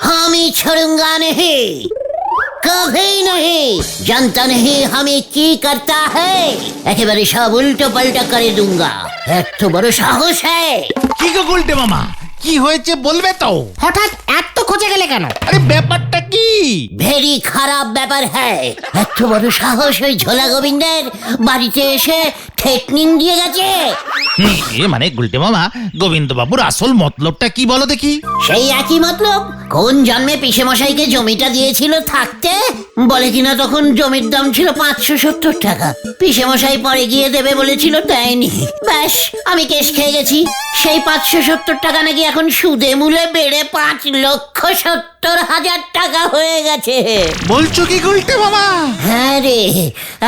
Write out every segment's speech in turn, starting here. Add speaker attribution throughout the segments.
Speaker 1: हामी छोड़ूंगा नहीं, कभी नहीं। जानता नहीं हमें की करता है, একেবারে সব উল্টো পাল্টা করে दूंगा। এত বড় সাহস है।
Speaker 2: কি গো গুলটে মামা, কি হয়েছে বলবে তো?
Speaker 3: হঠাৎ এত খোঁজে গেলে কেন?
Speaker 2: আরে ব্যাপারটা কি?
Speaker 1: ভেরি খারাপ ব্যাপার হ্যাঁ। এত বড় সাহস ওই ঝোলা গোবিন্দের বাড়িতে এসে থ্রেটনিং দিয়ে গেছে।
Speaker 2: মানে গুলটে মামা, গোবিন্দ বাবুর আসল মতলবটা কি বলো দেখি?
Speaker 1: সেই একই মতলব। কোন জন্মে পিসে মশাইকে জমিটা দিয়েছিল থাকতে, বলে কিনা তখন জমির দাম ছিল 570 টাকা। পিসে মশাই পরে গিয়ে দেবে বলেছিল, দেয়নি। ব্যাস আমি কেস খেয়ে গেছি। সেই 570 টাকা নাকি এখন সুদে মূলে বেড়ে 5,70,000 টাকা হয়ে গেছে।
Speaker 2: বলছো কি গুলটে মামা?
Speaker 1: হ্যাঁ রে,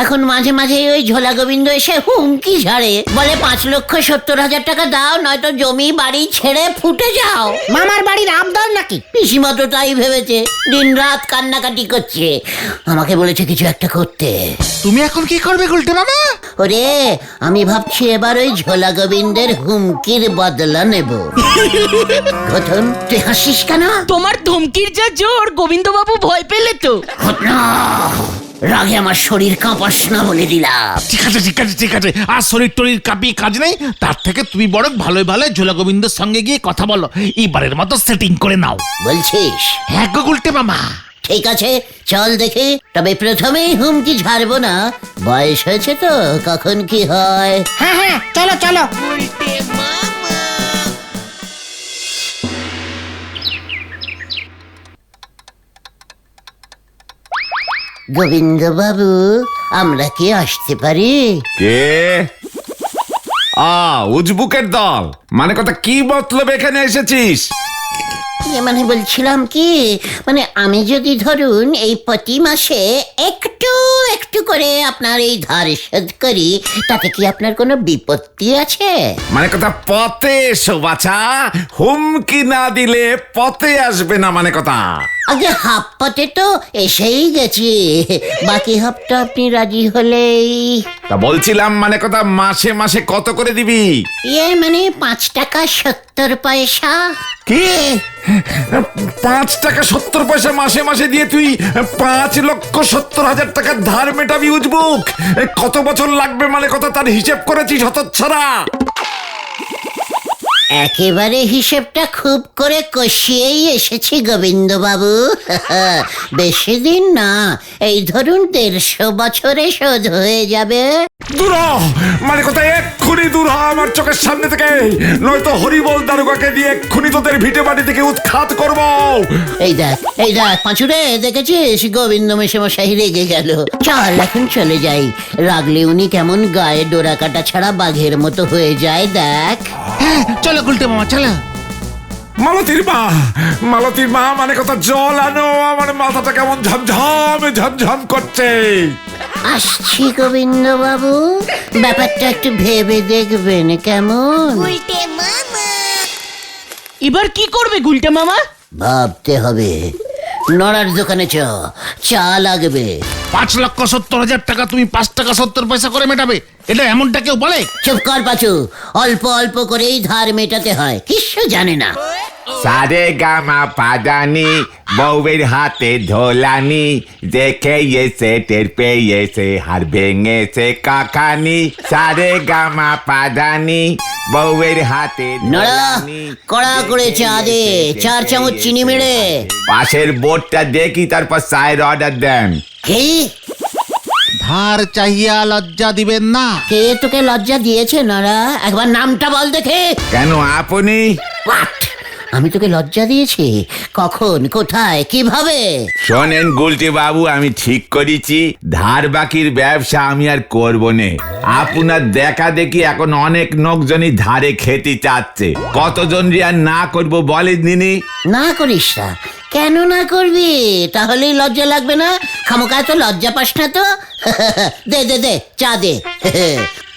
Speaker 1: এখন মাঝে মাঝে ওই ঝোলা গোবিন্দ এসে হুমকি ঝাড়ে, বলে 5,70,000 টাকা দাও, নয়তো জমি বাড়ি ছেড়ে ফুটে যাও।
Speaker 3: মামার বাড়ির আবদার নাকি?
Speaker 1: পিসিমা তো তাই ভেবেছে, দিন রাত কান্নাকাটি করছে। আমাকে বলেছে কিছু একটা করতে।
Speaker 2: তুমি এখন কি করবে গুলটে মামা?
Speaker 1: ওরে, আমি ভাবছি এবার ওই ঝোলা গোবিন্দের হুমকির বদলা নেব। গৌতম, তুই হাসিস কেন?
Speaker 4: তোমার ধমকির যা জোর, গোবিন্দবাবু ভয় পেলে তো।
Speaker 1: না, রাগে আমার শরীর কাঁপাস না বলে দিলাম।
Speaker 2: ঠিক আছে ঠিক আছে ঠিক আছে, আর শরীর টরির কাঁপিয়ে কাজ নেই। তার থেকে তুমি বরং ভালোই ভালো ঝোলা গোবিন্দের সঙ্গে গিয়ে কথা বলো, এবারের মতো সেটিং করে নাও।
Speaker 1: বলছিস?
Speaker 2: হ্যাঁ গো গুলটে মামা।
Speaker 1: ঠিক আছে, চল দেখি। তবে প্রথমেই হুমকি ঝাড়বো না, বয়স হয়েছে তো, কখন কি হয়।
Speaker 3: হ্যাঁ হ্যাঁ, চলো চলো।
Speaker 1: গোবিন্দ বাবু, আমরা কি আসতে পারি?
Speaker 5: কে? উজবুকের দল। মানে কথা কি মতলব এখানে এসেছিস?
Speaker 1: মানে বলছিলাম কি, মানে আমি যদি ধরুন এই প্রতি মাসে একটু একটু করে আপনার এই ধার শোধ করি, তাতে কি আপনার কোনো বিপত্তি আছে?
Speaker 5: মানে কথা পথে এসো বাছা, হুমকি না দিলে পথে আসবে না। মানে কথা
Speaker 1: আগে হাফ পথে তো এসেই গেছি, বাকি হাফটা আপনি রাজি হলেই।
Speaker 5: তা বলছিলাম, মানে কথা মাসে মাসে কত করে দিবি?
Speaker 1: মানে 5 টাকা 70 পয়সা।
Speaker 5: কি 5 টাকা 70 পয়সা মাসে মাসে দিয়ে তুই 5,70,000 টাকার ধার মেটাবি উজবুক? কত বছর লাগবে মানে কথা তার হিসেব করেছিস হতচ্ছাড়া?
Speaker 1: একেবারে হিসেবটা খুব করে কষিয়েই এসেছি গোবিন্দ বাবু। বেশি দিন না, এই ধরুন 150 বছরে শোধ হয়ে যাবে।
Speaker 5: দূর হ, মানে কথা এক্ষুনি দূর হ আমার চোখের সামনে থেকে, নয়তো হরিবল দারোগাকে দিয়ে এক্ষুনি তোদের ভিটে বাড়ি থেকে উৎখাত করবো।
Speaker 1: এই দেখ পাঁচুরে, দেখেছিস গোবিন্দ মেশামশাই রেগে গেল। চল এখন চলে যাই, রাগলে উনি কেমন গায়ে ডোরা কাটা ছাড়া বাঘের মতো হয়ে যায় দেখ।
Speaker 2: হ্যাঁ চলো গুলটে মামা চলো।
Speaker 5: মালতীর মা, মানে কথা জল আনো, আমার মাথাটা কেমন ঝমঝম করছে।
Speaker 1: আসছি গোবিন্দ বাবু, ব্যাপারটা একটু ভেবে দেখবেন কেমন।
Speaker 4: এবার কি করবে গুলটে মামা?
Speaker 1: ভাবতে হবে। নড়ার দোকানে চা লাগবে।
Speaker 2: 5,70,000 টাকা তুমি 5 টাকা 70 পয়সা করে মেটাবে, এটা এমনটা কেউ বলে?
Speaker 1: চুপ কর পাচু, অল্প অল্প করেই ধার মেটাতে হয়, কিছু জানে না।
Speaker 5: সারে গামা পাদানি, বউয়ের হাতে ঢোলানি, দেখে এসে টের পেয়েছে হার ভেঙেছে কাকানি। সারে গামা পাদানি, বউয়ের হাতে
Speaker 1: নড়া,
Speaker 5: ঢোলানি,
Speaker 1: কড়া করে চা দে, 4 চামচ চিনি মেরে।
Speaker 5: পাশের বোর্ডটা দেখি তারপর চায়ের অর্ডার দেন।
Speaker 1: কি?
Speaker 2: ধার চাহিয়া লজ্জা দিবেন না।
Speaker 1: কে তোকে লজ্জা দিয়েছে নড়া? একবার নামটা বল দেখে।
Speaker 5: কেন আপনি?
Speaker 1: What? আমি তোকে লজ্জা দিয়েছি? কখন, কোথায়, কিভাবে?
Speaker 5: শোনেন গুলটি বাবু, আমি ঠিক করেছি ধার বাকির ব্যবসা আমি আর করব নে। আপনার দেখা দেখি এখন অনেক লোকজনই ধারে খেতে চাচ্ছে, কতজন আর না করব বলে দিনি।
Speaker 1: না করিস না? কেন না করবি? তাহলেই লজ্জা লাগবে না? খামোকা তো লজ্জা পাস না তো। দে চা দে।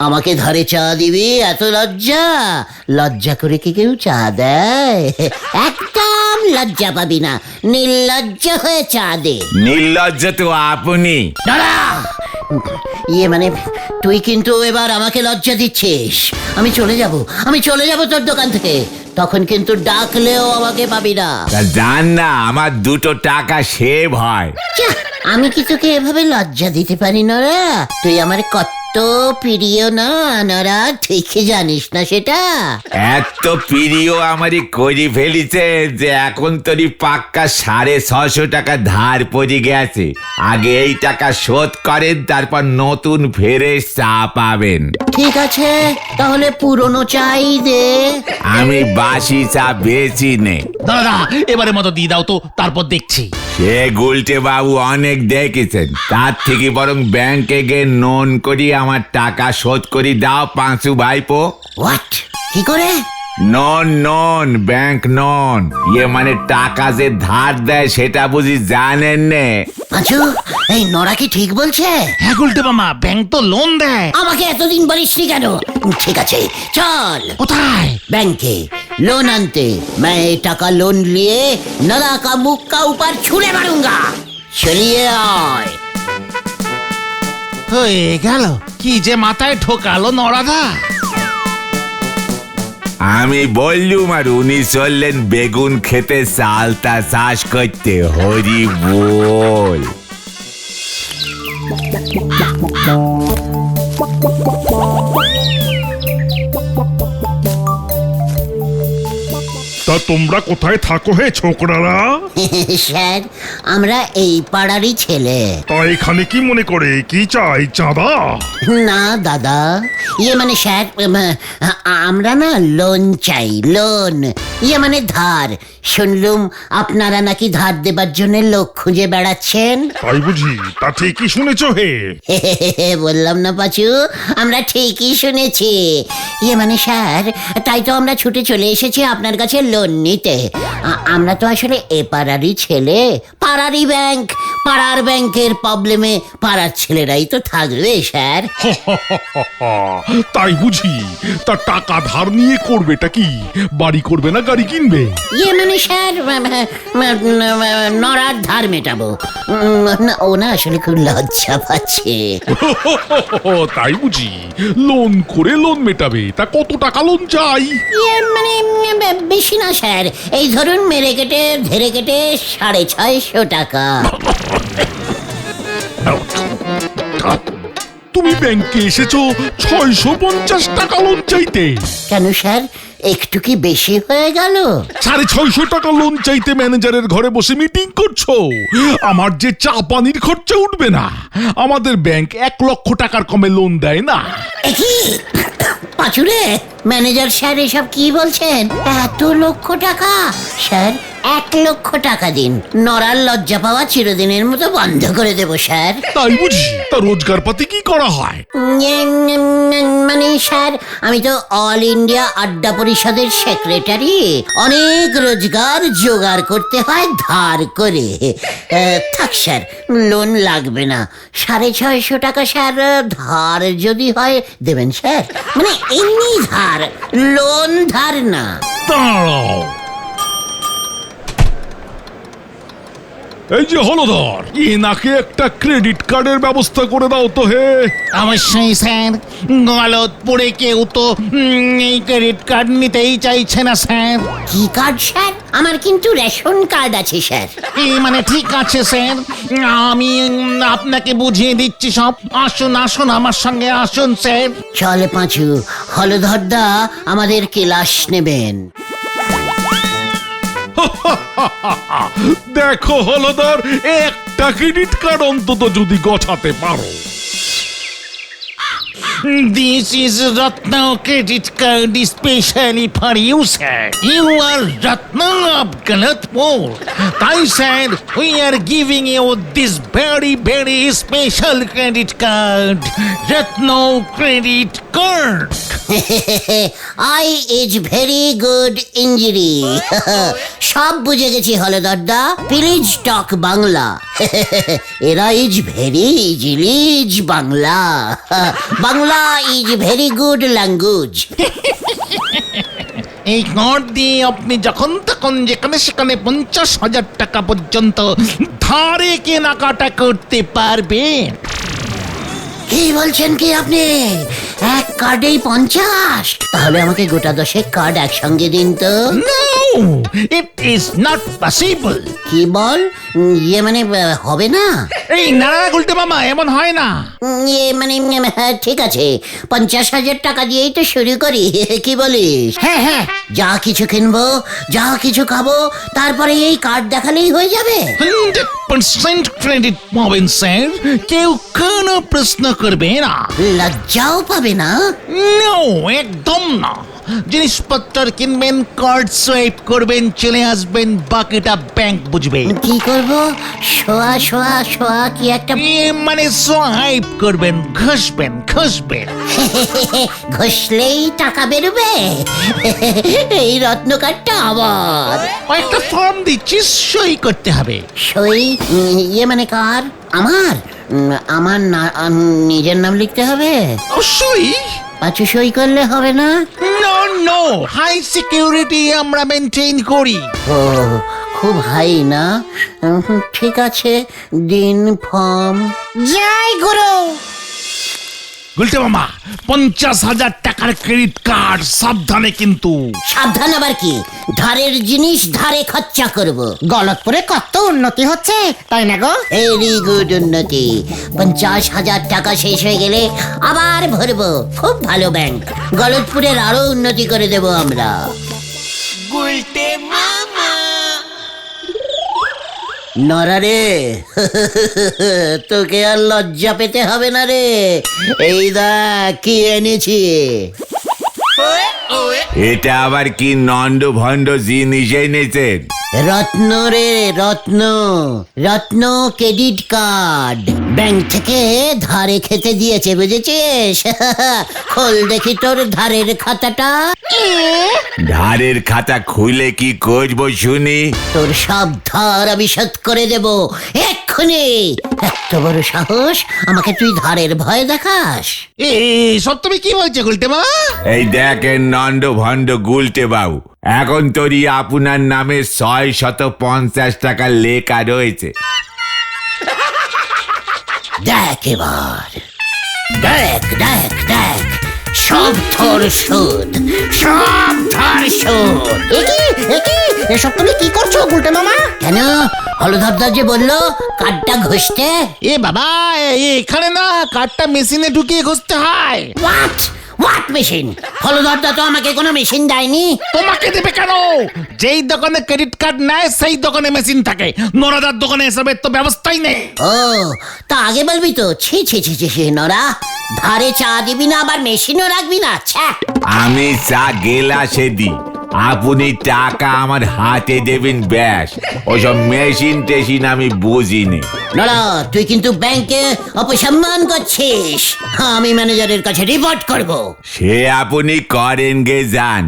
Speaker 1: আমাকে ধারে চা দিবি, এত লজ্জা? লজ্জা করে কি কেউ চা দেয়? একদম লজ্জা পাবি না, নির্লজ্জ হয়ে চা দে।
Speaker 5: নির্লজ্জ তো আপনি।
Speaker 1: দাঁড়া, ইয়ে মানে তুই কিন্তু এবার আমাকে লজ্জা দিচ্ছিস। আমি চলে যাব তোর দোকান থেকে, তখন কিন্তু ডাকলেও আমাকে পাবি না।
Speaker 5: তা জান না, আমার 2 টাকা সেভ হয়।
Speaker 1: যাহ, আমি কি তোকে এভাবে লজ্জা দিতে পারি নরা? তুই আমার কত প্রিয় না নরা, ঠিক জানিস না সেটা?
Speaker 5: এত প্রিয় আমারই করে ফেলিছে যে এখন তোরই পাক্কা 650 টাকা ধার পড়ে গেছে। আগে এই টাকা শোধ করেন, তারপর নতুন ফ্রেশ চা পাবেন।
Speaker 1: ঠিক আছে, তাহলে পুরনো চাই দে।
Speaker 5: আমি বাসি চা বেচি নে।
Speaker 2: দাদা এবারের মতো দিয়ে দাও তো, তারপর দেখছি।
Speaker 5: সে গুলটে বাবু অনেক দেখেছেন, তার থেকে বরং ব্যাংকে গিয়ে লোন করি আমার টাকা শোধ করি দাও পাঁচু ভাইপো।
Speaker 1: হোয়াট? কি করে?
Speaker 5: নন ব্যাংক নন, ইয়ে মানে টাকা যে ধার দেয় সেটা বুঝি জানেন নে?
Speaker 1: পাঁচু, এই নরা কি ঠিক বলছে?
Speaker 2: হ্যাঁ গুলটে মামা, ব্যাংক তো লোন দেয়।
Speaker 1: আমাকে এতদিন বলিসনি কেন? ঠিক আছে, চল
Speaker 2: কোথায়?
Speaker 1: ব্যাংকে लोन आनते। मैं ये टाका लोन लिए नला का मुख का ऊपर छुरे मारूंगा। चलिए आए।
Speaker 2: হয়ে গেল, কি যে মাথায় ঠোকালো নরাদা।
Speaker 5: আমি বললুম আর উনি চললেন বেগুন খেতে চালতা চাষ করতে। হরি বল।
Speaker 6: তা তোমরা কোথায় থাকো হে ছোকরারা?
Speaker 1: স্যার, আমরা এই পাড়ারই ছেলে।
Speaker 6: তা এখানে কি মনে করে, কি চাই, চাঁদা?
Speaker 1: না দাদা, ইয়ে মানে স্যার, আমরা না লোন চাই, লোন। ইয়ে মানে ধার। শুনলুম আপনারা নাকি ধার দেবার জন্য লোক খুঁজে বেড়াচ্ছেন।
Speaker 6: তাই বুঝি? তা ঠিকই শুনেছো হে।
Speaker 1: বললাম না পাচু, আমরা ঠিকই শুনেছি। ইয়ে মানে স্যার, তাই তো আমরা ছুটে চলে এসেছি আপনার কাছে লোন নিতে। আমরা তো আসলে এ পাড়ারই ছেলে, পাড়ারই ব্যাংক। পাড়ার ব্যাংকের প্রবলেমে পাড়ার ছেলেরাই তো থাকবে স্যার।
Speaker 6: তাই বুঝি? তা টাকা ধার নিয়ে করবেটা কি? বাড়ি করবে না গাড়ি কিনবে?
Speaker 1: ইয়ে মানে স্যার, নরার ধার মেটাবো। ও না আসলে খুব লজ্জা পাচ্ছে।
Speaker 6: তাই বুঝি? লোন করে লোন মেটাবে? তা কত টাকা লোন চাই?
Speaker 1: ইয়ে মানে বেশি না স্যার, এই ধরুন মেরে কেটে ধেরে কেটে 650 টাকা।
Speaker 6: তুমি ব্যাংকে এসেছো 650 টাকা লোন চাইতে?
Speaker 1: কেন স্যার, একটু কি বেশি হয়ে গেল?
Speaker 6: 650 টাকা লোন চাইতে ম্যানেজারের ঘরে বসে মিটিং করছো? আমার যে চা পানির খরচা উঠবে না। আমাদের ব্যাংক 1 লক্ষ টাকার কমে লোন দেয় না।
Speaker 1: কি পাচুরে, ম্যানেজার স্যার এসব কি বলছেন? এত লক্ষ টাকা? স্যার 1 লক্ষ টাকা দিন, নরার লজ্জা পাওয়া চিরদিনের মতো বন্ধ করে দেব স্যার।
Speaker 6: তাই বুঝি? তা রোজগার পাতি কি করা হয়?
Speaker 1: মানে স্যার, আমি তো অল ইন্ডিয়া আড্ডা পরিষদের সেক্রেটারি। অনেক রোজগার জোগাড় করতে হয় ধার করে। থাক স্যার, লোন লাগবে না। 650 টাকা স্যার ধার যদি হয় দেবেন স্যার, মানে এমনি ধার, লোন ধার না।
Speaker 6: দাঁড়াও, এই যে হলধর, এনাকে একটা ক্রেডিট কার্ডের ব্যবস্থা করে দাও তো হে।
Speaker 2: অবশ্যই স্যার, গলতপুরে কেউ তো এই ক্রেডিট কার্ড নিতেই চাইছে না স্যার।
Speaker 1: কি কার্ড স্যার? আমার কিন্তু রেশন কার্ড আছে স্যার।
Speaker 2: এই মানে ঠিক আছে স্যার, আমি আপনাকে বুঝিয়ে দিচ্ছি সব। আসুন আসুন, আমার সঙ্গে আসুন স্যার।
Speaker 1: চল পাঁচু, হলধরদা আমাদের ক্লাস নেবেন।
Speaker 6: দেখো হলধর, একটা ক্রেডিট কার্ড অন্তত যদি গছাতে পারো।
Speaker 2: This is Ratna credit card specially for you, sir. You are Ratna of Galatpur. Thai sir, we are giving you this very, very special credit card. Ratna credit card.
Speaker 1: I is very good injury. সব বুঝে গেছি হলদরদা, please talk Bangla. এরা is very easily Bangla. Bangla is very good language.
Speaker 2: এই card দিয়ে আপনি যখন তখন যেখানে সেখানে 50,000 টাকা পর্যন্ত ধারে কেনাকাটা করতে পারবেন।
Speaker 1: কি বলছেন কি আপনি? এক কার্ডেই 50? তাহলে আমাকে গোটা 10 কার্ড একসঙ্গে দিন তো।
Speaker 2: No, it is not possible.
Speaker 1: কি বল? ইয়ে মানে হবে না?
Speaker 2: এই না না গুলটে মামা, এমন হয় না।
Speaker 1: ইয়ে মানে হ্যাঁ, ঠিক আছে, 50,000 টাকা দিয়েই তো শুরু করি। কি বলিস?
Speaker 3: হ্যাঁ হ্যাঁ
Speaker 1: যা কিছু কিনবো, যা কিছু খাবো, তারপরে এই কার্ড দেখালেই হয়ে যাবে।
Speaker 2: 100% ক্রেডিট পাবেন স্যার, কেউ কোনো প্রশ্ন করবে না।
Speaker 1: লজ্জাও পাবে না?
Speaker 2: নো, একদম না। জিনিসপত্র কিনবেন, কার্ড সোয়াইপ করবেন, চলে আসবেন, বাকিটা ব্যাংক বুঝবে।
Speaker 1: কি করব? শোয়া শোয়া শোয়া কি একটা
Speaker 2: মানে সোয়াইপ করবেন, ঘষবেন।
Speaker 1: ঘষলেই টাকা বেরোবে? এই রত্ন কার্ডটা আবার
Speaker 2: একটা ফর্ম দিচ্ছি, সই করতে হবে।
Speaker 1: সই? ইয়ে মানে কার? আমার? আমার নিজের নাম লিখতে হবে?
Speaker 2: সই?
Speaker 1: পাঁচু সই করলে হবে না?
Speaker 2: নো, হাই সিকিউরিটি আমরা মেনটেন করি।
Speaker 1: ও, খুব হাই না? ঠিক আছে, দিন ফর্ম।
Speaker 3: জয় গুরু।
Speaker 2: গুলটে মামা, 50,000 টাকার ক্রেডিট কার্ড, সাবধানে কিন্তু।
Speaker 1: সাবধান আবার কি? ধারের জিনিস ধারে খরচা করব।
Speaker 3: গলতপুরে কত উন্নতি হচ্ছে, তাই না গো?
Speaker 1: ভেরি গুড উন্নতি। 50,000 টাকা শেষ হয়ে গেলে আবার ভরবো। খুব ভালো ব্যাংক। গলতপুরের আরো উন্নতি করে দেব আমরা। নরা রে, তোকে আর লজ্জা পেতে হবে না রে। এই দেখ কি এনেছি।
Speaker 5: এটা আবার কি নন্দ ভণ্ড জিনিস এনেছেন?
Speaker 1: রত্ন রে, রত্ন। রত্ন ক্রেডিট কার্ড। ব্যাংক থেকে ধারে খেতে দিয়েছে, বুঝেছিস? খোল দেখি তোর ধারের খাতাটা।
Speaker 5: ধারের খাতা খুলে কি করবো শুনি?
Speaker 1: তোর সব ধার আমি শোধ করে দেব এক্ষুনি। এত বড় সাহস, আমাকে তুই ধারের ভয় দেখাস?
Speaker 2: সব তুমি কি বলছো গুলটে মামা?
Speaker 5: এই দেখেন নন্দ ভণ্ড গুলটে বাবু, এখন তোরই আপনার নামে 650 টাকা লেখা রয়েছে।
Speaker 1: দেখ এবার, দেখ দেখ দেখ, সব তোর সুদ, সব ধার সুদ।
Speaker 3: এসব তুমি কি করছো গুলটে মামা?
Speaker 1: কেন? হলধরদা যে বললো কার্ডটা ঘষতে।
Speaker 2: এ বাবা, এখানে না, কার্ডটা মেশিনে ঢুকিয়ে ঘষতে হয়।
Speaker 1: What machine? হলধরদা তো আমাকে কোনো মেশিন দেয়নি।
Speaker 2: তোমাকে দেবে কেন? যেই দোকানে ক্রেডিট কার্ড নেয় সেই দোকানে মেশিন থাকে। নরাদার দোকানে এসবের তো ব্যবস্থাই নেই।
Speaker 1: ও, তা আগে বলবি তো। ছি ছি ছি ছি ছি, নরা, ধারে চা দিবি না, আবার মেশিনও রাখবি না? ছ্যা।
Speaker 5: আমি চা গেলাসে দিই, আপনি টাকা আমার হাতে দেবেন ব্যাস। ওসব মেশিন টেশিন আমি বুঝিনি।
Speaker 1: নরা, তুই কিন্তু ব্যাংকে অপসম্মান করছিস। আমি ম্যানেজারের কাছে রিপোর্ট করব।
Speaker 5: সে আপনি করেন গে যান,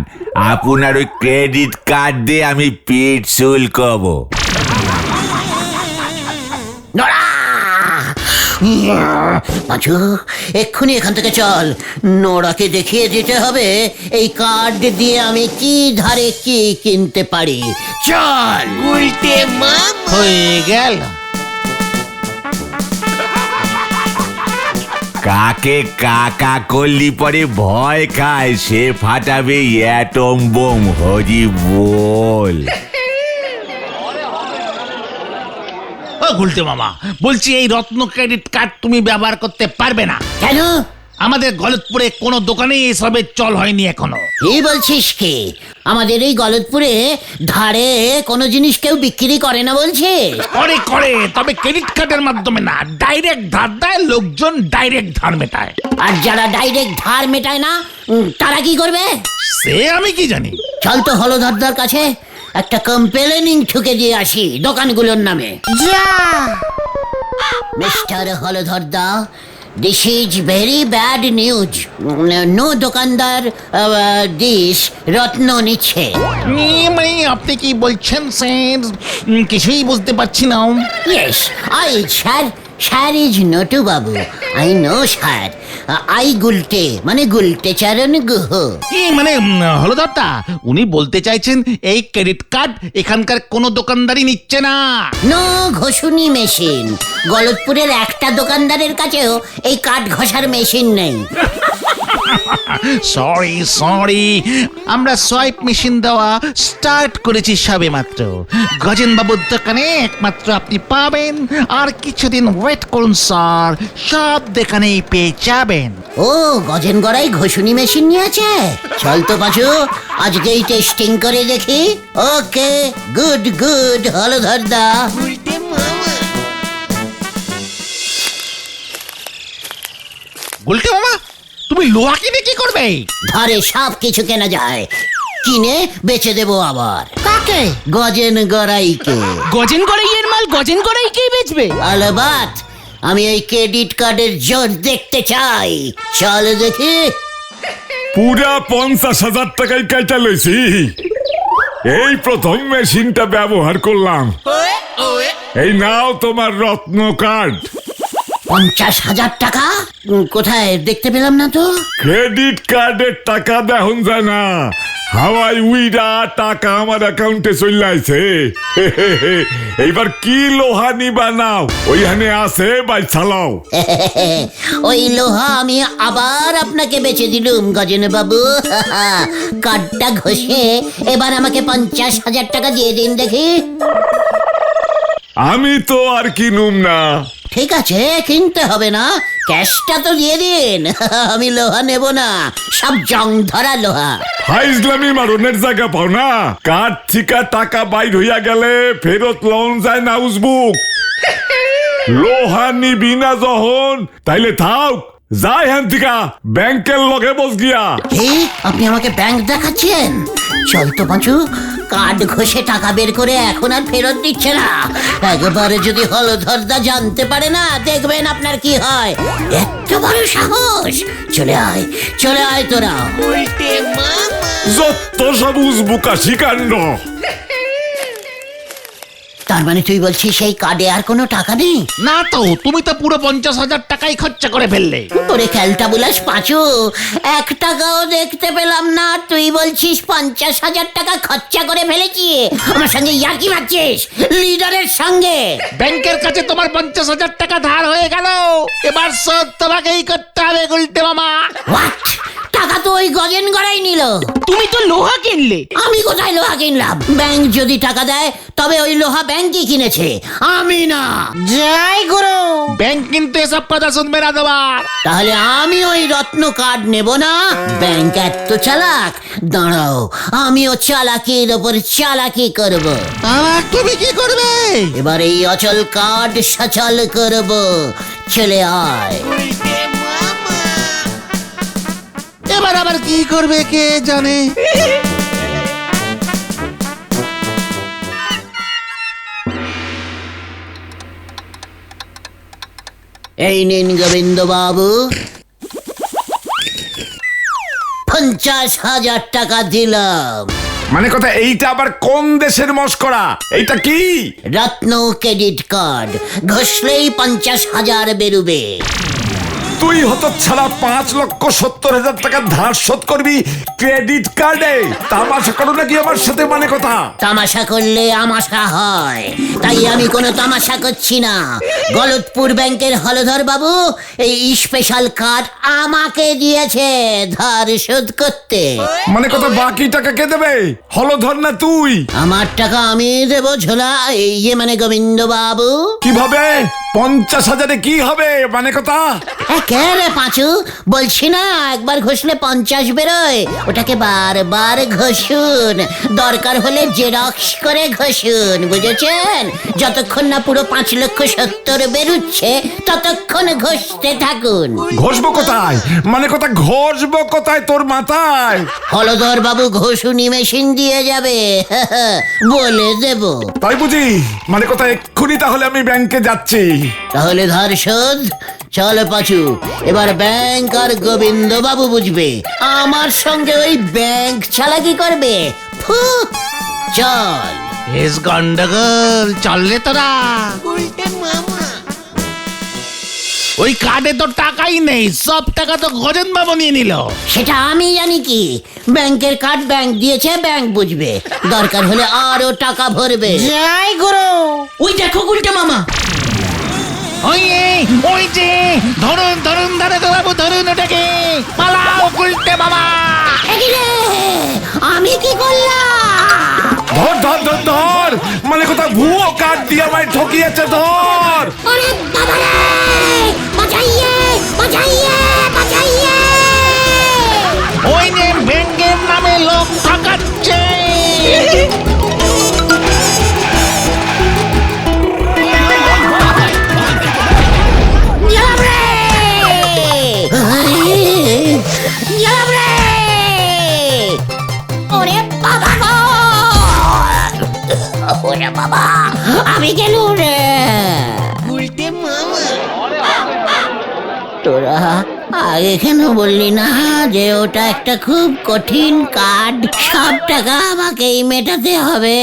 Speaker 5: আপনার ওই ক্রেডিট কার্ড দিয়ে আমি পিঠ শুল্কবো।
Speaker 1: নরা, পাঁচু, এক্ষুনি এখান থেকে চল। নোরাকে দেখিয়ে দিতে হবে এই কার্ড দিয়ে আমি কি ধারে কি কিনতে পারি। চল।
Speaker 2: হয়ে গেল।
Speaker 5: কাকে কাকা করলি পরে ভয় খায়, সে ফাটাবে অ্যাটম বোম। হরি বল।
Speaker 2: ও গুলটে মামা, বলছি এই রত্ন ক্রেডিট কার্ড তুমি ব্যবহার করতে পারবে না।
Speaker 1: কেন?
Speaker 2: আমাদের গলতপুরে কোনো দোকানে এসবের চল হয়নি এখনো।
Speaker 1: কি বলছিস কি? আমাদের এই গলতপুরে ধারে কোনো জিনিস কেউ বিক্রি করে না বলছিস?
Speaker 2: করে, তবে ক্রেডিট কার্ডের মাধ্যমে না, ডাইরেক্ট ধার দেয় লোকজন, ডাইরেক্ট ধার মেটায়।
Speaker 1: আর যারা ডাইরেক্ট ধার মেটায় না, তারা কি করবে?
Speaker 2: সে আমি কি জানি।
Speaker 1: চল তো হলধরদার কাছে একটা কমপ্লেনিং ঠুকে দিয়ে আসি দোকানগুলোর নামে।
Speaker 3: যা।
Speaker 1: মিস্টার হলধরদা, this is very bad news. No দোকানদার দিস রত্ন নিচ্ছে।
Speaker 2: মানে আপনি কি বলছেন স্যার? কিছুই বুঝতে পারছি না।
Speaker 1: Yes, I sir, sir is Natu বাবু। I no sir. I Gulte মানে গুলটে চারণ গুহ।
Speaker 2: মানে হলদরদা উনি বলতে চাইছেন এই ক্রেডিট কার্ড এখানকার কোনো দোকানদারই নিচ্ছে না।
Speaker 1: No ঘষুনি machine. গলতপুরের একটা দোকানদারের কাছেও এই কাঠ ঘষার মেশিন নেই।
Speaker 2: সরি আমরা সোয়াইপ মেশিন দেওয়া স্টার্ট করেছি সবে মাত্র। গজেন বাবুর দোকানে একমাত্র আপনি পাবেন, আর কিছুদিন ওয়েট করুন স্যার, সব দোকানেই পেয়ে যাবেন।
Speaker 1: ও গজেন গড়াই ঘষুনি মেশিন নিয়েছে। চল তো পাচু, আজকেই টেস্টিং করে দেখি। ওকে, গুড গুড হলধরদা।
Speaker 2: গুলটে মামা, তুমি লোহা কিনে কি করবে?
Speaker 1: ঘরে সব কিছু কেনা যায়, কিনে বেচে দেবো আবার।
Speaker 3: কাকে?
Speaker 1: গজেন গড়াইকে।
Speaker 4: গজেন গড়াইয়ের মাল গজেন গড়াইকেই বেচবে?
Speaker 1: আলবাত, আমি এই ক্রেডিট কার্ডের জোর দেখতে চাই। চল দেখি।
Speaker 7: পুরা 50,000 টাকায় কেটে লইছি। এই প্রথম মেশিনটা ব্যবহার করলাম। এই নাও তোমার রত্ন কার্ড।
Speaker 1: 50,000 টাকা? কোথায় দেখতে পেলাম না তো।
Speaker 7: ক্রেডিট কার্ডের টাকা দেখুন যায় না, হাওয়াই উইরা টাকা আমার অ্যাকাউন্টে চলে আইছে। এইবার কি লোহা নিবা নাও, ওইখানে আছে বাই চালাও।
Speaker 1: ওই লোহা আমি আবার আপনাকে বেচে দিলুম গজেন বাবু। কার্ডটা ঘষে এবার আমাকে 50,000 টাকা দিয়ে দিন দেখি।
Speaker 7: আমি তো আর কিনুম না।
Speaker 1: ঠিক আছে, কিনতে হবে না, ক্যাশটা তো দিয়ে দিন। আমি লোহা নেব না, সব জং ধরা লোহা।
Speaker 7: ফাইজলামি মারনের জায়গা পাও না। কার্ড থিকা টাকা বাইর হইয়া গেলে ফেরত লন যায় না উজবুক। লোহা নিবি না যখন তাইলে থাক, যাই হ্যান থিকা ব্যাংকের লগে বস গিয়া।
Speaker 1: হে, আপনি আমাকে ব্যাংক দেখাচ্ছেন? চল তো পাঁচু, কার্ড ঘষে টাকা বের করে এখন আর ফেরত দিচ্ছে না। একবারে যদি হলধরদা জানতে পারে না, দেখবেন আপনার কি হয়। এত বড় সাহস! চলে আয় তোরা।
Speaker 7: যত সব উজবুকা শিকাণ্ড।
Speaker 1: তার মানে তুই বলছিস সেই কার্ডে আর কোনো টাকা নেই?
Speaker 2: না তো, তুমি তো পুরো 50,000 টাকাই খরচা করে ফেললে।
Speaker 1: তোরে খেলটা বুলাস পাঁচু, 1 টাকাও দেখতে পেলাম না, তুই বলছিস 50,000 টাকা খরচা করে ফেলেছি। আমার সঙ্গে ইয়ার্কি মারছিস? লিডারের সঙ্গে?
Speaker 2: ব্যাংকের কাছে তোমার 50,000 টাকা ধার হয়ে গেল, এবার শোধ তোমাকেই করতে হবে গুলটে মামা।
Speaker 1: হোয়াট? টাকা তো ওই গজেন গড়াই নিল।
Speaker 4: তুমি তো লোহা কিনলে।
Speaker 1: আমি কোথায় লোহা কিনলাম? ব্যাংক যদি টাকা দেয় তবে ওই লোহা ব্যাংকই কিনেছে, আমি না।
Speaker 3: জয় গুরু।
Speaker 2: ব্যাংক কিন্তু এসব কথা শুনবে না তোমার।
Speaker 1: তাহলে আমি ওই রত্ন কার্ড নেব না? ব্যাংক এত চালাক, দাঁড়াও আমিও চালাকির ওপর চালাকি করব।
Speaker 2: আর তুমি কি করবে?
Speaker 1: এবার এই অচল কার্ড সচল করব। চলে আয়।
Speaker 2: এবার আবার কি করবে কে জানে।
Speaker 1: এই নিন গোবিন্দ বাবু, 50,000 টাকা দিলাম।
Speaker 5: মানে কথা এইটা আবার কোন দেশের মস্করা? এইটা কি?
Speaker 1: রত্ন ক্রেডিট কার্ড, ঘষলেই 50,000 বেরুবে।
Speaker 5: তুই হতচ্ছাড়া 5,70,000 টাকা ধার শোধ করবি ক্রেডিট কার্ডে? তামাশা করো নাকি আমার সাথে? মানে কথা,
Speaker 1: তামাশা করলে আমাশা হয়, তাই আমি কোনো তামাশা করছি না। গলতপুর ব্যাংকের হলধর বাবু এই স্পেশাল কার্ড আমাকে দিয়েছে ধার শোধ করতে।
Speaker 5: মানে কথা বাকি টাকা কে দেবে? হলধর না তুই?
Speaker 1: আমার টাকা আমি দেবো ঝোলা, ইয়ে মানে গোবিন্দ বাবু।
Speaker 5: কিভাবে? 50,000-এ কি হবে? মানে কথা,
Speaker 1: কে রে পাঁচু? বলছি না একবার ঘষলে 50 বেরোয়, ওটাকে বারবার ঘষুন, দরকার হলে জেরক্স করে ঘষুন, বুঝেছেন? যতক্ষণ না পুরো 5,70,000 বেরুচ্ছে ততক্ষণ ঘষতে থাকুন।
Speaker 5: ঘষবো কোথায়? মানে কথা ঘষবো কোথায় তোর মাথায়?
Speaker 1: হলধর বাবু ঘষুনি মেশিন দিয়ে যাবে, বলে দেব।
Speaker 5: তাই বুঝি? মানে কথা এক্ষুনি তাহলে আমি ব্যাংকে যাচ্ছি।
Speaker 1: তাহলে ধার শোধ। চল পাচু, এবার ব্যাংক আর গোবিন্দ বাবু বুঝবে, আমার সঙ্গে ওই ব্যাংক চালাকি করবে। ফু, চল।
Speaker 2: গন্ডগোল, চললে তোরা। ওই কার্ডে তো টাকাই নেই, সব টাকা তো গজেন বাবু নিয়ে নিল।
Speaker 1: সেটা আমি জানি কি, ব্যাংকের কার্ড ব্যাংক দিয়েছে, ব্যাংক বুঝবে, দরকার হলে আরো টাকা ভরবে।
Speaker 3: জয় গুরু।
Speaker 4: ওই দেখো গুলটে মামা।
Speaker 2: ওই যে ধরুন ধরুন দারোগা বাবু, ধরুন ওটাকে, পালাও গুলটে বাবা।
Speaker 1: একি রে, আমি কি করলাম?
Speaker 7: ধর ধর ধর ধর, মানে কথা ভুয়ো কার্ড দিয়ে আমায় ঠকিয়েছে, ধর।
Speaker 1: ওরে বাবা রে, বাঁচাইয়ে বাঁচাইয়ে বাঁচাইয়ে।
Speaker 2: ওই যে ব্যাংকের নামে লোক ঠকাচ্ছে।
Speaker 1: গেলাম রে, গেলাম রে। ওরে বাবা গো, ওরে বাবা, আমি গেলুম রে।
Speaker 4: গুলটে মামা।
Speaker 1: তোরা আগে কেন বললি না যে ওটা একটা খুব কঠিন কার্ড, সব টাকা আমাকেই মেটাতে হবে?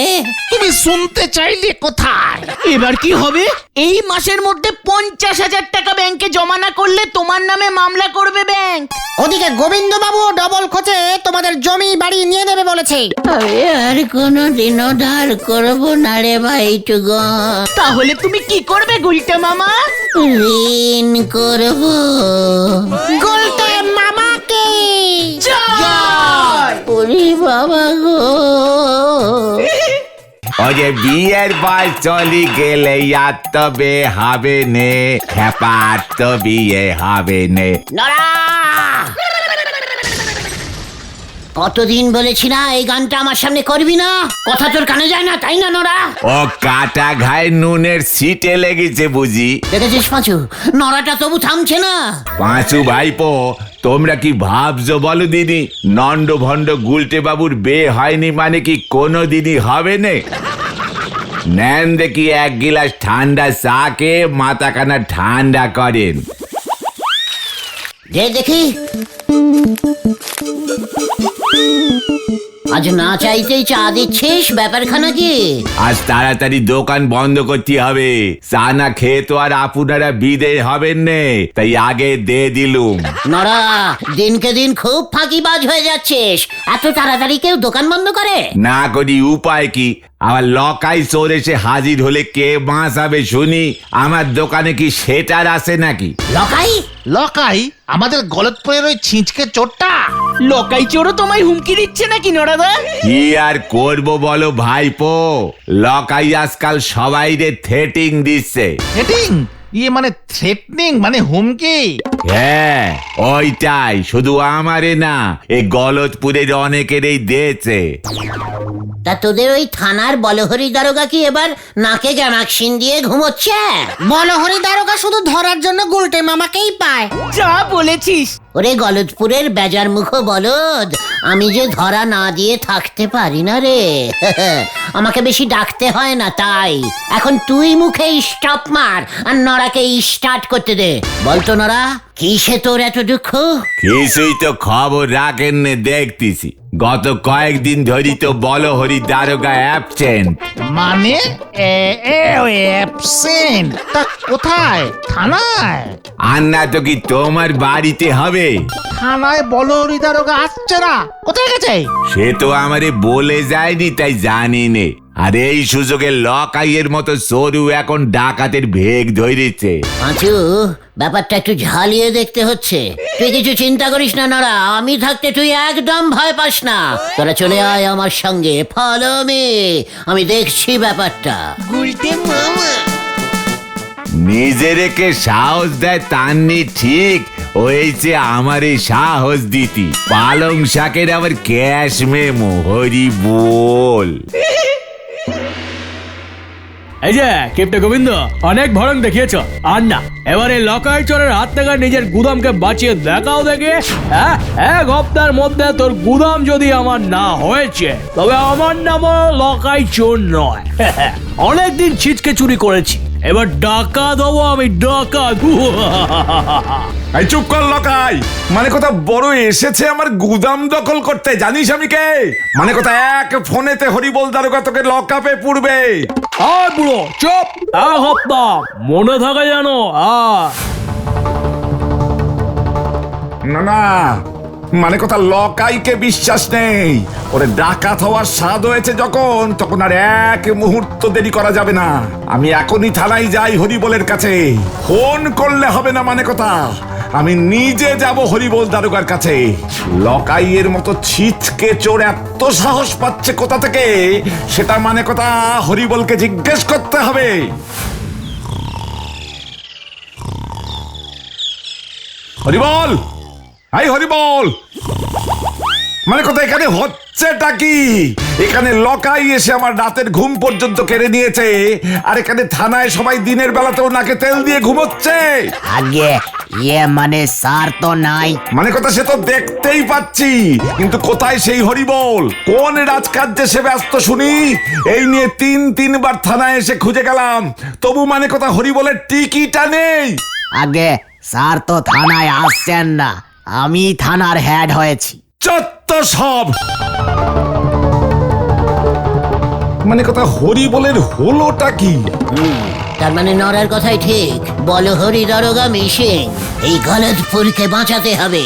Speaker 2: তুমি শুনতে চাইলে কোথায়?
Speaker 4: এবার কি হবে? এই মাসের মধ্যে 50,000 টাকা ব্যাংকে জমা না করলে তোমার নামে মামলা করবে ব্যাংক।
Speaker 3: ওদিকে গোবিন্দ বাবু ডবল খোঁজে তোমাদের জমি বাড়ি নিয়ে নেবে বলেছে।
Speaker 1: আমি আর কোনোদিনও ধার করবো না রে ভাইটুগন,
Speaker 4: তাহলে তুমি কি করবে গুলটে মামা?
Speaker 1: ঋণ করবো।
Speaker 3: গুলটে মামাকে
Speaker 4: জয়!
Speaker 1: ওরে বাবা গো,
Speaker 5: ওই যে বিয়ের বয়স চলি গেলে আর তবে হবে নে, খেপার তো বিয়ে হবে নে।
Speaker 1: নড়া! কতদিন বলেছি না এই গানটা আমার সামনে করবি না, কথা তোর কানে যায় না তাই না নড়া?
Speaker 5: ও কাটা ঘায়ে নুনের সিটে লেগেছে বুঝি।
Speaker 1: দেখেছিস পাঁচু, নড়াটা তবু থামছে না।
Speaker 5: পাঁচু ভাইপো, তোমরা কি ভাবছো বলো দিদি, নন্ড ভণ্ড গুলটে বাবুর বিয়ে হয়নি মানে কি কোনো দিনই হবে না? নেন দেখি এক গিলাস ঠান্ডা চাকে মাথাখানা ঠান্ডা করেন।
Speaker 1: যে দেখি, আজ না চাইতেই চা দিচ্ছিস, ব্যাপারখানা কি?
Speaker 5: আজ তাড়াতাড়ি দোকান বন্ধ করতে হবে, চা না খেয়ে তো আর আপনারা বিদে হবেন নে, তাই আগে দিয়ে দিলুম।
Speaker 1: নড়া, দিনকে দিন খুব ফাঁকিবাজ হয়ে যাচ্ছিস, এত তাড়াতাড়ি কেউ দোকান বন্ধ করে?
Speaker 5: না করি উপায় কি, আমার লকাই চোর এসে হাজির হলে কে বাঁচাবে শুনি? আমার দোকানে কি সেটার আছে নাকি?
Speaker 1: লকাই?
Speaker 2: লকাই? আমাদের গলতপুরের ওই ছিঁচকে চোরটা?
Speaker 4: লকাই চোরও তোমায় হুমকি দিচ্ছে নাকি নড়াদা?
Speaker 5: কি আর করব বলো ভাইপো, লকাই আজকাল সবাই রে থ্রেটিং দিচ্ছে।
Speaker 2: হেটিং? ইয়ে মানে থ্রেটনিং, মানে হুমকি?
Speaker 5: হ্যাঁ ওইটাই, শুধু আমারে না, এই গলতপুরের অনেকেরই দিয়েছে।
Speaker 1: তা তোদের ওই থানার বলহরি দারোগা কি এবার নাকে গ্যামাক্সিন দিয়ে ঘুমোচ্ছে?
Speaker 3: বলহরি দারোগা শুধু ধরার জন্য গুলটে মামাকেই পায়।
Speaker 4: যা বলেছিস।
Speaker 1: ওরে গলতপুরের বেজার মুখ বলদ, আমি যে ধরা না দিয়ে থাকতে পারি না রে। আমাকে বেশি ডাকতে হয় না তাই। এখন তুই মুখে স্টপ মার আর নড়াকে স্টার্ট করতে দে। বলতো নড়া, কিসে তোর এত দুঃখ?
Speaker 5: কিছুই তো খবর রাখেন নে দেখতেছি, গত কয়েকদিন ধরি তো বলহরি দারোগা অ্যাবসেন্ট।
Speaker 2: মানে অ্যাবসেন্ট? তা কোথায়? থানায়?
Speaker 5: আর না তো কি তোমার বাড়িতে হবে?
Speaker 2: থানায় বলহরি দারোগা আসছে না, কোথায় গেছে?
Speaker 5: সে তো আমারে বলে যায়নি, তাই জানি নে। আর এই সুযোগে লকাইয়ের মতো সরু এখন ডাকাতের ভেগ ধরেছে।
Speaker 1: পাঁচু, ব্যাপারটা একটু ঝালিয়ে দেখতে হচ্ছে। তুই কিছু চিন্তা করিস না নড়া, আমি থাকতে তুই একদম ভয় পাস না। তোরা চলে আয় আমার সঙ্গে, ফলো মি, আমি দেখছি ব্যাপারটা।
Speaker 4: গুলটে মামা।
Speaker 5: নিজেরেকে সাহস দেয় তান্নি ঠিক, হয়েছে আমার এই সাহস দিতি। পালং শাকের আবার ক্যাশ মেমো, হরি বল।
Speaker 8: এই যে কেপটে গোবিন্দ, অনেক ভরং দেখিয়েছ, আর না এবারে লকাই চোরের হাত থেকে নিজের গুদামকে বাঁচিয়ে দেখাও দেখে। হ্যাঁ, এক হপ্তার মধ্যে তোর গুদাম যদি আমার না হয়েছে তবে আমার নামও লকাই চোর নয়। অনেকদিন ছিচকে চুরি করেছি, এবার ডাকাত হবো আমি, ডাকাত।
Speaker 7: এই চুপ কর লকাই, মানে কথা বড় এসেছে আমার গুদাম দখল করতে, জানিস আমি কে? মানে কথা এক ফোনেতে হরিবল দারোগা তোকে লকআপে পুরবে।
Speaker 8: আর বুড়ো চুপ, এক হপ্তাহ মনে থাকে জানো।
Speaker 7: না না, মানে কথা লকাইকে বিশ্বাস নেই। ওরে ডাকাত হওয়ার স্বাদ হয়েছে যখন, তখন আর এক মুহূর্ত দেরি করা যাবে না। আমি এখনই থানায় যাই হরিবলের কাছে। ফোন করলে হবে না, মানে কথা আমি নিজে যাব হরিবল দারোগার কাছে। লকাইয়ের মতো ছিচকে চোর এত সাহস পাচ্ছে কোথা থেকে, সেটা মানে কথা হরিবলকে জিজ্ঞেস করতে হবে। হরিবল, হাই হরিবল, মানে কথা এখানে হচ্ছেটা কি? এখানে লকাই এসে আমার রাতের ঘুম পর্যন্ত কেড়ে নিয়েছে, আর এখানে থানায় সবাই দিনের বেলাতেও নাকে তেল দিয়ে ঘুমোচ্ছে।
Speaker 4: আগে মানে স্যার তো নাই।
Speaker 7: মানে কথা সে তো দেখতেই পাচ্ছি, কিন্তু কোথায় সেই হরিবল? কোন রাজকার্যে সে ব্যস্ত শুনি? এই নিয়ে তিনবার থানায় এসে খুঁজে গেলাম, তবু মানে কথা হরিবলের টিকিটা নেই।
Speaker 4: আগে স্যার তো থানায় আসছেন না, আমি থানার হেড হয়েছি।
Speaker 7: চত্ব সব, মানে কথা হরিবলের হলোটা কি?
Speaker 1: তার মানে নরার কথাই ঠিক। বলো হরি দারোগা মিশিং, এই গলতপুরকে বাঁচাতে হবে।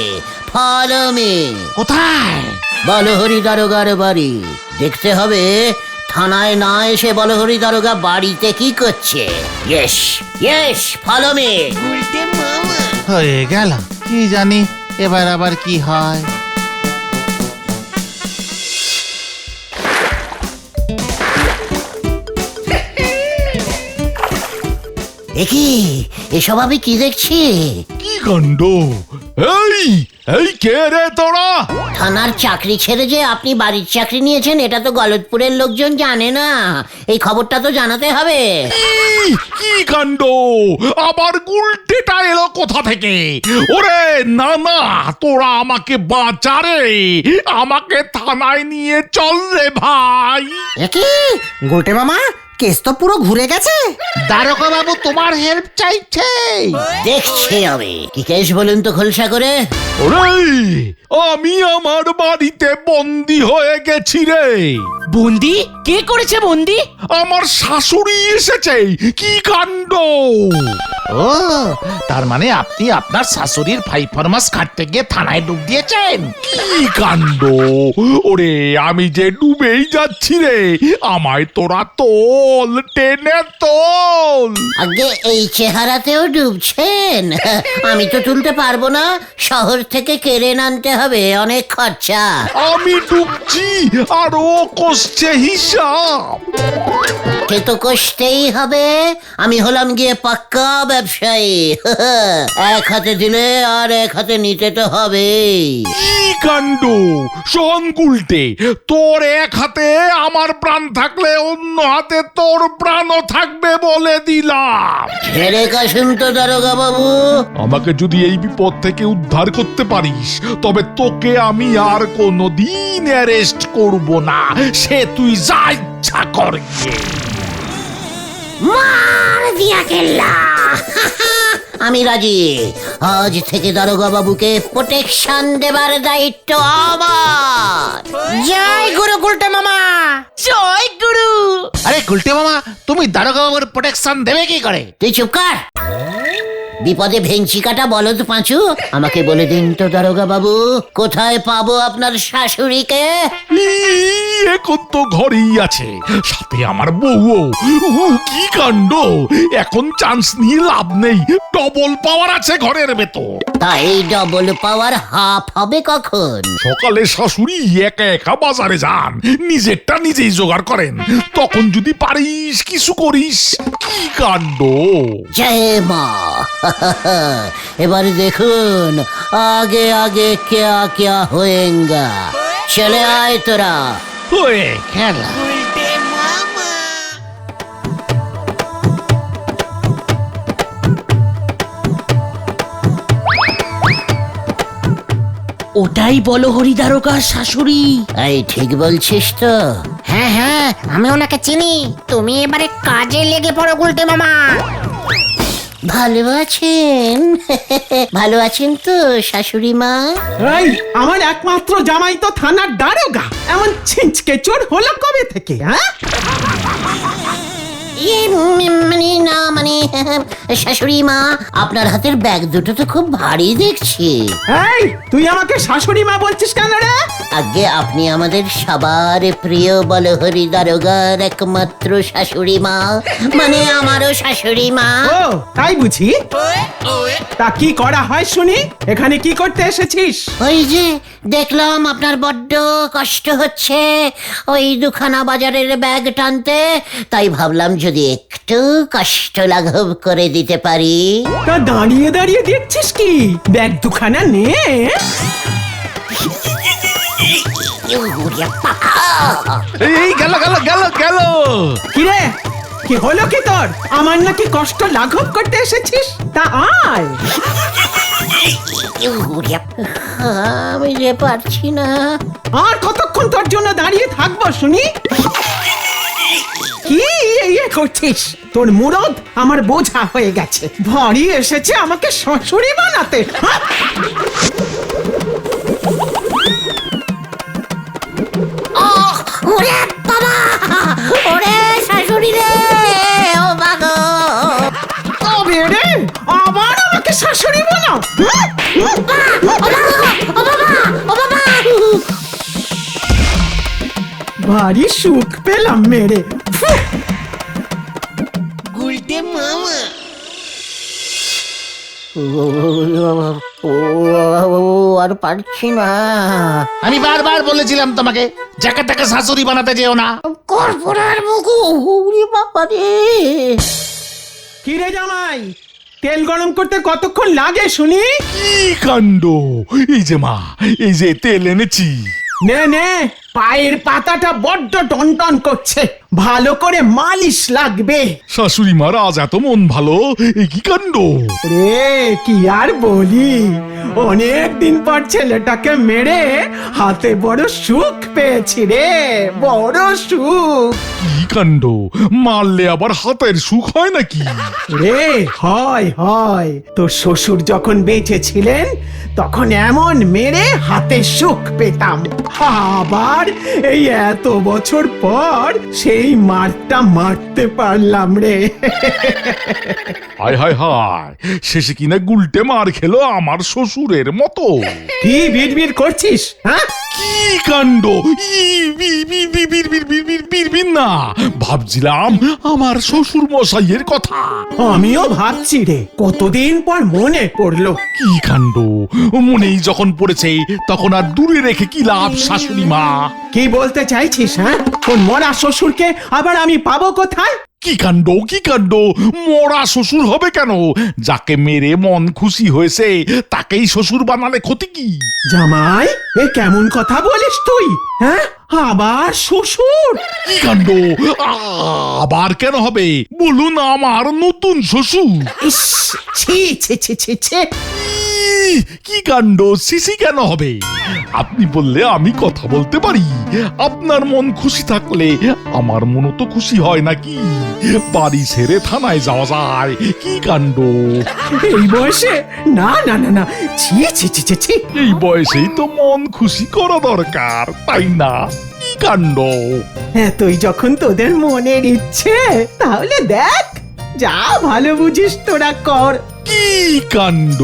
Speaker 1: Follow me.
Speaker 2: কোথায়?
Speaker 1: বলো হরি দারোগার বাড়ি দেখতে হবে। থানায় না এসে বলো হরি দারোগা বাড়িতে কি করছে। Yes yes, follow me.
Speaker 2: হয়ে গেল, কি জানি এবার আবার কি হয়।
Speaker 1: দেখি এসব আমি কি দেখছি?
Speaker 6: কি কাণ্ড! এই এই কে রে তোরা?
Speaker 1: থানার চাকরি ছেড়ে যে আপনি বাড়ির চাকরি নিয়েছেন এটা তো গলতপুরের লোকজন জানে না। এই খবরটা তো জানাতে হবে।
Speaker 6: কি কাণ্ড! আবার গুলটেটা এলো কোথা থেকে? ওরে না না, তোরা আমাকে বাঁচা রে, আমাকে থানায় নিয়ে চল রে ভাই।
Speaker 3: কি গোটে মামা, কেস তো পুরো ঘুরে গেছে।
Speaker 2: দারোগা বাবু তোমার হেল্প চাইছে।
Speaker 1: দেখছি আমি কি কেস বলুন তো খোলসা করে।
Speaker 6: ওরে, আমি আমার বাড়িতে বন্দি হয়ে গেছি রে।
Speaker 4: বন্দি? কে করেছে বন্দি?
Speaker 6: আমার শাশুড়ি এসেছে। কি কাণ্ড!
Speaker 2: ও, তার মানে আপনি আপনার শাশুড়ির 5 ফরমাস কাটতে গিয়ে থানায় ডুব দিয়েছেন।
Speaker 6: কি কাণ্ড! ওরে আমি যে ডুবেই যাচ্ছি রে, আমায় তোরা তোল, টেনে তোল।
Speaker 1: আগে এই চেহারাতেও ডুবছেন? আমি তো তুলতে পারবো না, শহর থেকে কেড়ে আনতে হবে, অনেক খরচা।
Speaker 6: আমি ডুবছি আর ও কষছে হিসাব।
Speaker 1: সে তো কষতেই হবে। আমি হলাম গিয়ে পাক্কা ব্যবসায়ী। এক হাতে দিলে আর এক হাতে নিতে তো হবে।
Speaker 6: কি কাণ্ড! শোন গুলটে, তোর এক হাতে আমার প্রাণ থাকলে অন্য হাতে তোর প্রাণও থাকবে বলে দিলাম।
Speaker 1: ছেড়ে কাশুন তো দারোগা বাবু।
Speaker 6: আমাকে যদি এই বিপদ থেকে উদ্ধার করতে পারিস, তবে তোকে আমি আর কোনোদিন অ্যারেস্ট করব না। সে তুই যা ইচ্ছা কর।
Speaker 1: মার দিয়া কেল্লা। আমি রাজি। আজ থেকে দারোগা বাবুকে প্রোটেকশন দেবার দায়িত্ব আমার।
Speaker 3: জয় গুরু গুলটে মামা।
Speaker 4: জয় গুরু।
Speaker 2: আরে গুলটে মামা, তুমি দারোগা বাবুর প্রোটেকশন দেবে কি করে?
Speaker 1: তুই চুপ কর। বিপদে ভেংচি কাটা বলদ পাঁচু, আমাকে বলে দিন তো দারোগা বাবু, কোথায় পাবো আপনার শাশুড়িকে?
Speaker 6: এখন তো ঘরেই আছে, সাথে আমার বউও। কি কাণ্ড! এখন চান্স নিয়ে লাভ নেই, ডবল পাওয়ার আছে ঘরের ভেতর।
Speaker 1: তাই ডবল পাওয়ার হাফ হবে কখন?
Speaker 6: সকালে শাশুড়ি একা একা বাজারে যান, নিজেরটা নিজেই জোগাড় করেন, তখন যদি পারিস কিছু করিস। কি কাণ্ড!
Speaker 1: জয় মা। এবার দেখুন আগে আগে क्या क्या होएगा। চলে আয় তোরা।
Speaker 2: হয়ে খেলা।
Speaker 4: ওটাই বলো হরি দারোগার শাশুড়ি।
Speaker 1: এই ঠিক বলছিস তো?
Speaker 3: হ্যাঁ হ্যাঁ, আমি ওনাকে চিনি। তুমি এবারে কাজে লেগে পড়ো গুলটে মামা।
Speaker 1: ভালো আছেন? ভালো আছেন তো শাশুড়ি মা?
Speaker 9: এই আমার একমাত্র জামাই তো থানার দারোগা, এমন ছিঁচকে চোর হলো কবে থেকে? হ্যাঁ,
Speaker 1: মানে না মানে শাশুড়ি মা, আপনার হাতের ব্যাগ দুটো তো খুব ভারী দেখছি।
Speaker 9: এই তুই আমাকে শাশুড়ি মা বলছিস কেন রে?
Speaker 1: আগে আপনি আমাদের সবার প্রিয় বলহরি দারোগার একমাত্র শাশুড়ি মা, মানে আমারও শাশুড়ি মা।
Speaker 9: ও তাই বুঝি? তা কি করা হয় শুনি? এখানে কি করতে এসেছিস?
Speaker 1: ওই যে দেখলাম আপনার বড্ড কষ্ট হচ্ছে ওই দুখানা বাজারের ব্যাগ টানতে, তাই ভাবলাম যদি একটু কষ্ট লাঘব করে দিতে পারি।
Speaker 9: তা দাঁড়িয়ে দাঁড়িয়ে দেখছিস কি? ব্যাগ দুখানা নে।
Speaker 6: এই গেল গেল গেল গেল।
Speaker 9: কি রে, কি হলো কি তোর? আমার নাকি কষ্ট লাঘব করতে এসেছিস? তা আয়।
Speaker 1: আমি যে পারছি না।
Speaker 9: আর কতক্ষণ তোর জন্য দাঁড়িয়ে থাকবো শুনি? কি ইয়ে করছিস? তোর মুরদ আমার বোঝা হয়ে গেছে, ভারী এসেছে আমাকে শাশুড়ি বানাতে। হ্যাঁ?
Speaker 1: ওরে বাবা, ওরে শাশুড়ি রে, ও বাগো।
Speaker 9: তবে রে, আবার আমাকে শাশুড়ি বলো? ভারী সুখ পেলাম মেরে।
Speaker 1: আর পারছি না।
Speaker 2: আমি বারবার বলেছিলাম তোমাকে যাকে তাকে শাশুড়ি বানাতে যেও না।
Speaker 1: কর্পোরার মুখু, ওরে বাবা রে।
Speaker 9: কি রে জামাই, তেল গরম করতে কতক্ষণ লাগে শুনি?
Speaker 6: কি কাণ্ড! এই যে মা, এই যে তেল এনেছি।
Speaker 9: নে নে, পায়ের পাতাটা বড্ড টনটন করছে, ভালো করে মালিশ লাগবে।
Speaker 6: শাশুড়ি মার আজ এত মন ভালো, এই কি কাণ্ড!
Speaker 9: রে কি আর বলি, অনেক দিন পর ছেলেটাকে মেরে হাতে বড় সুখ পেয়েছি রে, বড় সুখ।
Speaker 6: কি কাণ্ড! মারলে আবার হাতের সুখ হয় নাকি?
Speaker 9: রে হয় হয়, তোর শ্বশুর যখন বেঁচে ছিলেন তখন এমন মেরে হাতে সুখ পেতাম, আবার এই এত বছর পর সেই মারটা মারতে পারলাম রে।
Speaker 6: হায় হায় হায়, শেষে কিনা গুলটে মার খেলো আমার শ্বশুরের মতো।
Speaker 9: কি বিড়বিড় করছিস? হ্যাঁ,
Speaker 6: কি কাণ্ড! বিড়বিড় না, ভাবছিলাম আমার শ্বশুর মশাইয়ের কথা।
Speaker 9: আমিও ভাবছি রে, কতদিন পর মনে পড়লো।
Speaker 6: কি কাণ্ড! মনেই যখন পড়েছে তখন আর দূরে রেখে কি লাভ শাশুড়ি মা?
Speaker 9: কি বলতে চাইছিস? হ্যাঁ, তোর মরা শ্বশুরকে আবার আমি পাবো কোথায়?
Speaker 6: কি কাণ্ড! কি কাণ্ড! মরা শ্বশুর হবে কেন? যাকে মেরে মন খুশি হয়েছে তাকেই শ্বশুর বানালে ক্ষতি কি?
Speaker 9: জামাই, এ কেমন কথা বলিস তুই? হ্যাঁ, আবার শ্বশুর?
Speaker 6: কি কাণ্ড! আবার কেন হবে? বলুন আমার নতুন শ্বশুর।
Speaker 9: ইস, ছি ছি ছি ছি ছি।
Speaker 6: কি কাণ্ড! সিসি কেন হবে? আপনি বললে আমি কথা বলতে পারি। আপনার মন খুশি থাকলে আমার মনও তো খুশি হয় নাকি? বাড়ি ছেড়ে থানায় যাওয়া যায়। কি কাণ্ড!
Speaker 9: এই বয়সে? না না না না, ছি ছি ছি ছি ছি।
Speaker 6: এই বয়সেই তো মন খুশি করা দরকার, তাই না? কি কাণ্ড!
Speaker 9: এতই যখন তোদের মনের ইচ্ছে, তাহলে দেখ, যা ভালো বুঝিস তোরা কর।
Speaker 6: কি কাণ্ড!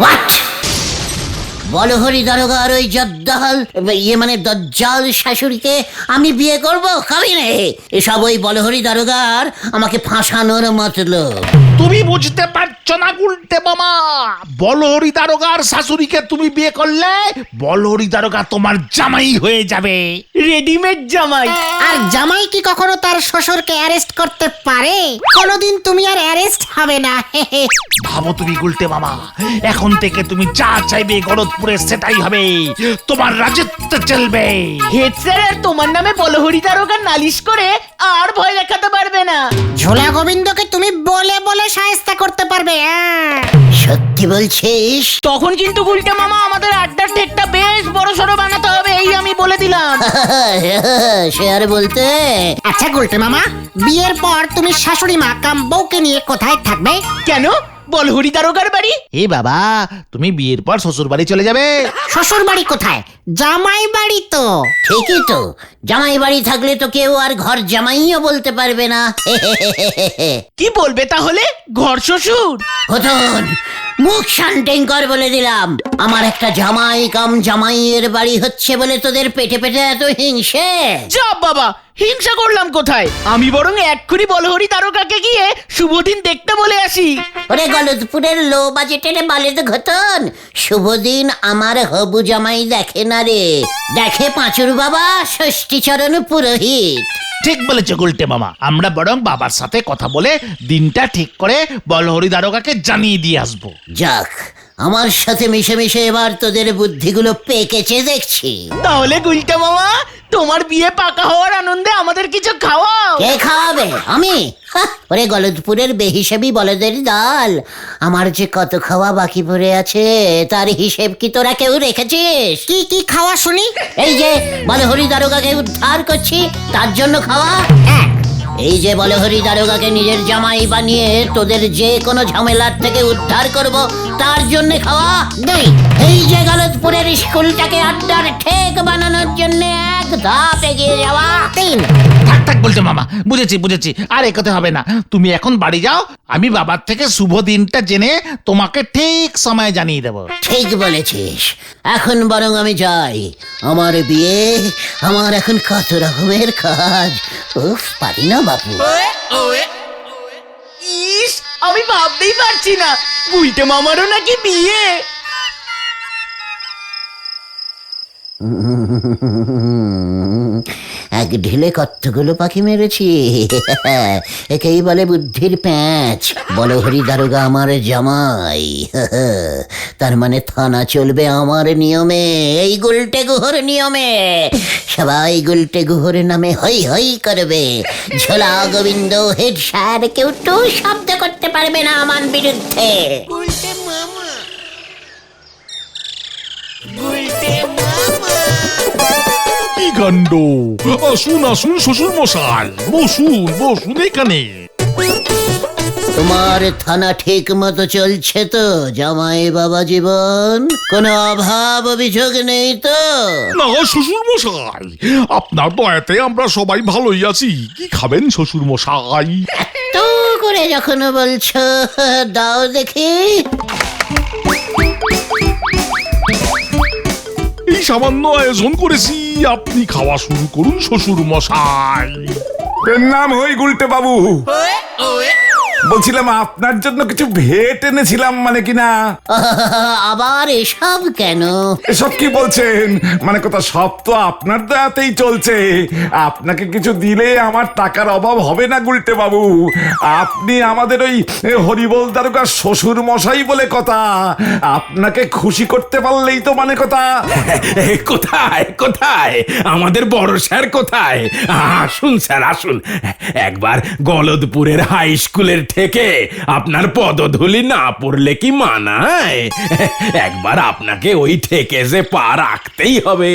Speaker 1: হোয়াট? বলহরি দারোগার ওই জদ্দাল, মানে দজ্জাল শাশুড়িকে আমি বিয়ে করব? কবি নে, এসব ওই বলহরি দারোগার আমাকে ফাঁসানোর মতলব।
Speaker 2: তুমি বুঝতে পারছো না গুলটে মামা, বলহরি দারোগার শাশুড়িকে তুমি বিয়ে করলে বলহরি দারোগা তোমার জামাই হয়ে যাবে।
Speaker 4: রেডিমেড জামাই।
Speaker 3: আর জামাই কি কখনো তার শ্বশুরকে অ্যারেস্ট করতে পারে? কোনোদিন তুমি আর অ্যারেস্ট হবে না।
Speaker 2: ভাবো তুমি গুলটে মামা, এখন থেকে তুমি যা চাইবে গলতপুরে সেটাই হবে, তোমার রাজত্ব চলবে।
Speaker 4: হেড স্যার আর তোমার নামে বলহরি দারোগা নালিশ করে আর ভয় দেখাতে পারবে না।
Speaker 3: ঝোলা গোবিন্দকে তুমি বলে বলে শায়েস্তা করতে পারবে।
Speaker 1: সত্যি বলছিস?
Speaker 4: তখন কিন্তু গুলটে মামা আমাদের আড্ডার ঠেকটা বেশ বড় সড়ো বানাতে হবে, এই আমি বলে দিলাম।
Speaker 1: সে আর বলতে।
Speaker 3: আচ্ছা গুলটে মামা, বিয়ের পর তুমি শাশুড়ি মা কাম বউকে নিয়ে কোথায় থাকবে?
Speaker 4: কেন, বলহরি দারোগার বাড়ি?
Speaker 2: এ বাবা, তুমি বিয়ের পর শ্বশুর বাড়ি চলে যাবে?
Speaker 3: শ্বশুর বাড়ি কোথায়? জামাই বাড়ি তো।
Speaker 1: ঠিকই তো, জামাই বাড়ি থাকলে তো কেউ আর ঘর জামাইও বলতে পারবে না।
Speaker 4: কি বলবে তাহলে? ঘর শ্বশুর?
Speaker 1: হতন, মুখ শান্তিং কর বলে দিলাম। আমার একটা জামাই কাম জামাইয়ের বাড়ি হচ্ছে বলে তোদের পেটে পেটে এত হিংসে?
Speaker 4: যা বাবা, হিংসা করলাম কোথায়? আমি বরং এক্ষুনি বলহরি দারোগাকে গিয়ে শুভদিন দেখতে বলে আসি।
Speaker 1: ওরে গলদপুরের লো বাজেটের বালেদ ঘটন, শুভ দিন আমার হবু জামাই দেখে না রে, দেখে পাঁচুর বাবা ষষ্ঠীচরণ পুরোহিত।
Speaker 2: ঠিক বলেছ গুলটে মামা, আমরা বরং বাবার সাথে কথা বলে দিনটা ঠিক করে বলহরি দারোগাকে জানিয়ে দিয়ে আসবো।
Speaker 1: যাক, আমার সাথে মিশে মিশে এবার তোদের বুদ্ধিগুলো পেকেছে দেখছি।
Speaker 4: তাহলে গুলটা মামা, তোমার বিয়ে পাকা হওয়ার আনন্দে আমাদের কিছু খাওয়াও।
Speaker 1: কে খাওয়াবে? আমি? হাহ, ওরে গলদপুরের বেহিসাবি বলদের দল, আমার যে কত খাওয়া বাকি পড়ে আছে তার হিসেব কি তোরা কেউ রেখেছিস?
Speaker 3: কি কি খাওয়া শুনি?
Speaker 1: এই যে বলহরি দারোগাকে উদ্ধার করছি তার জন্য খাওয়া এক, এই যে বলহরি দারোগাকে নিজের জামাই বানিয়ে তোদের যে কোনো ঝামেলার থেকে উদ্ধার করব তার জন্য খাওয়া দুই, এই যে গলদপুরের স্কুলটাকে আড্ডার ঠেক বানানোর জন্য এক ধাপ এগিয়ে যাওয়া তিন।
Speaker 2: থাক থাক বলতে মামা, বুঝেছি বুঝেছি, আর একথা হবে না। তুমি এখন বাড়ি যাও, আমি বাবার থেকে শুভ দিনটা জেনে তোমাকে ঠিক সময় জানিয়ে দেবো।
Speaker 1: ঠিক বলেছিস, এখন বরং আমি যাই। আমার বিয়ে, আমার এখন কত রকমের কাজ, উফ পারি না বাপু।
Speaker 4: ইস, আমি ভাবতেই পারছি না গুলটে মামারও নাকি বিয়ে।
Speaker 1: এক ঢিলে কতগুলো পাখি মেরেছি, একেই বলে বুদ্ধির প্যাঁচ। বলহরি দারোগা আমার জামাই, তার মানে থানা চলবে আমার নিয়মে, এই গুলটে গুহর নিয়মে। সবাই গুলটে গুহর নামে হই হই করবে। ঝোলা গোবিন্দ হেড স্যার কেউ তো শব্দ করতে পারবে না আমার বিরুদ্ধে।
Speaker 6: কি কাণ্ড! আসুন আসুন শ্বশুর মশাই, বসুন বসুন এখানে।
Speaker 1: তোমার থানা ঠিক মতো চলছে তো জামাই বাবা জীবন? কোনো অভাব অভিযোগ নেই তো?
Speaker 6: না শ্বশুর মশাই, আপনার দয়াতে আমরা সবাই ভালোই আছি। কি খাবেন শ্বশুর মশাই?
Speaker 1: তো করে যখন বলছো দাও দেখি।
Speaker 6: এই সামান্য আয়োজন করেছি, আপনি খাওয়া শুরু করুন শ্বশুর মশাই।
Speaker 7: এর নাম হই গুলটে বাবু। বলছিলাম আপনার জন্য কিছু ভেট এনেছিলাম, মানে কিনা।
Speaker 1: আবার এসব কেন?
Speaker 7: এসব কি বলছেন? মানে কথা, সব তো আপনার দয়াতেই চলছে। আপনাকে কিছু দিলে আমার টাকার অভাব হবে না গুলটে বাবু। আপনি আমাদের ওই হরিবল দারোগার শ্বশুর মশাই বলে কথা। আপনাকে খুশি করতে পারলেই তো মানে কথা।
Speaker 10: কোথায় কোথায় আমাদের বড় স্যার কোথায়? আসুন স্যার আসুন, একবার গলদপুরের হাই স্কুলের থেকে আপনার পদধূলি না পড়লে কি মানায়? একবার আপনাকে ওই থেকে যে পা রাখতেই হবে।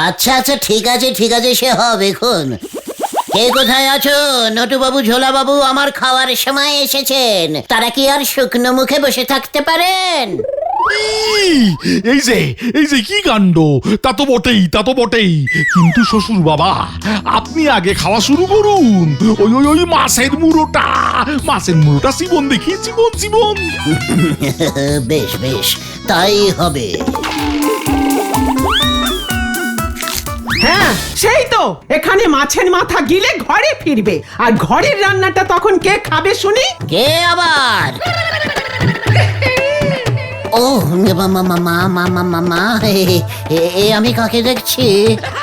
Speaker 1: আচ্ছা আচ্ছা, ঠিক আছে ঠিক আছে, সে হবে খুন। কে কোথায় আছো? নটুবাবু, ঝোলাবাবু আমার খাওয়ার সময় এসেছেন, তারা কি আর শুকনো মুখে বসে থাকতে পারেন?
Speaker 6: এই যে কি কাণ্ড! তা তো বটেই, তা তো বটেই। কিন্তু শ্বশুর বাবা, আপনি আগে খাওয়া শুরু করুন। ওই ওই ওই মাছের মুড়োটা জীবন দেখি, জীবন জীবন।
Speaker 1: বেশ বেশ, তাই হবে।
Speaker 9: হ্যাঁ সেই তো, এখানে মাছের মাথা গিলে ঘরে ফিরবে, আর ঘরের রান্নাটা তখন কে খাবে শুনি?
Speaker 1: কে আবার? ও মা, আমি কাকে দেখছি?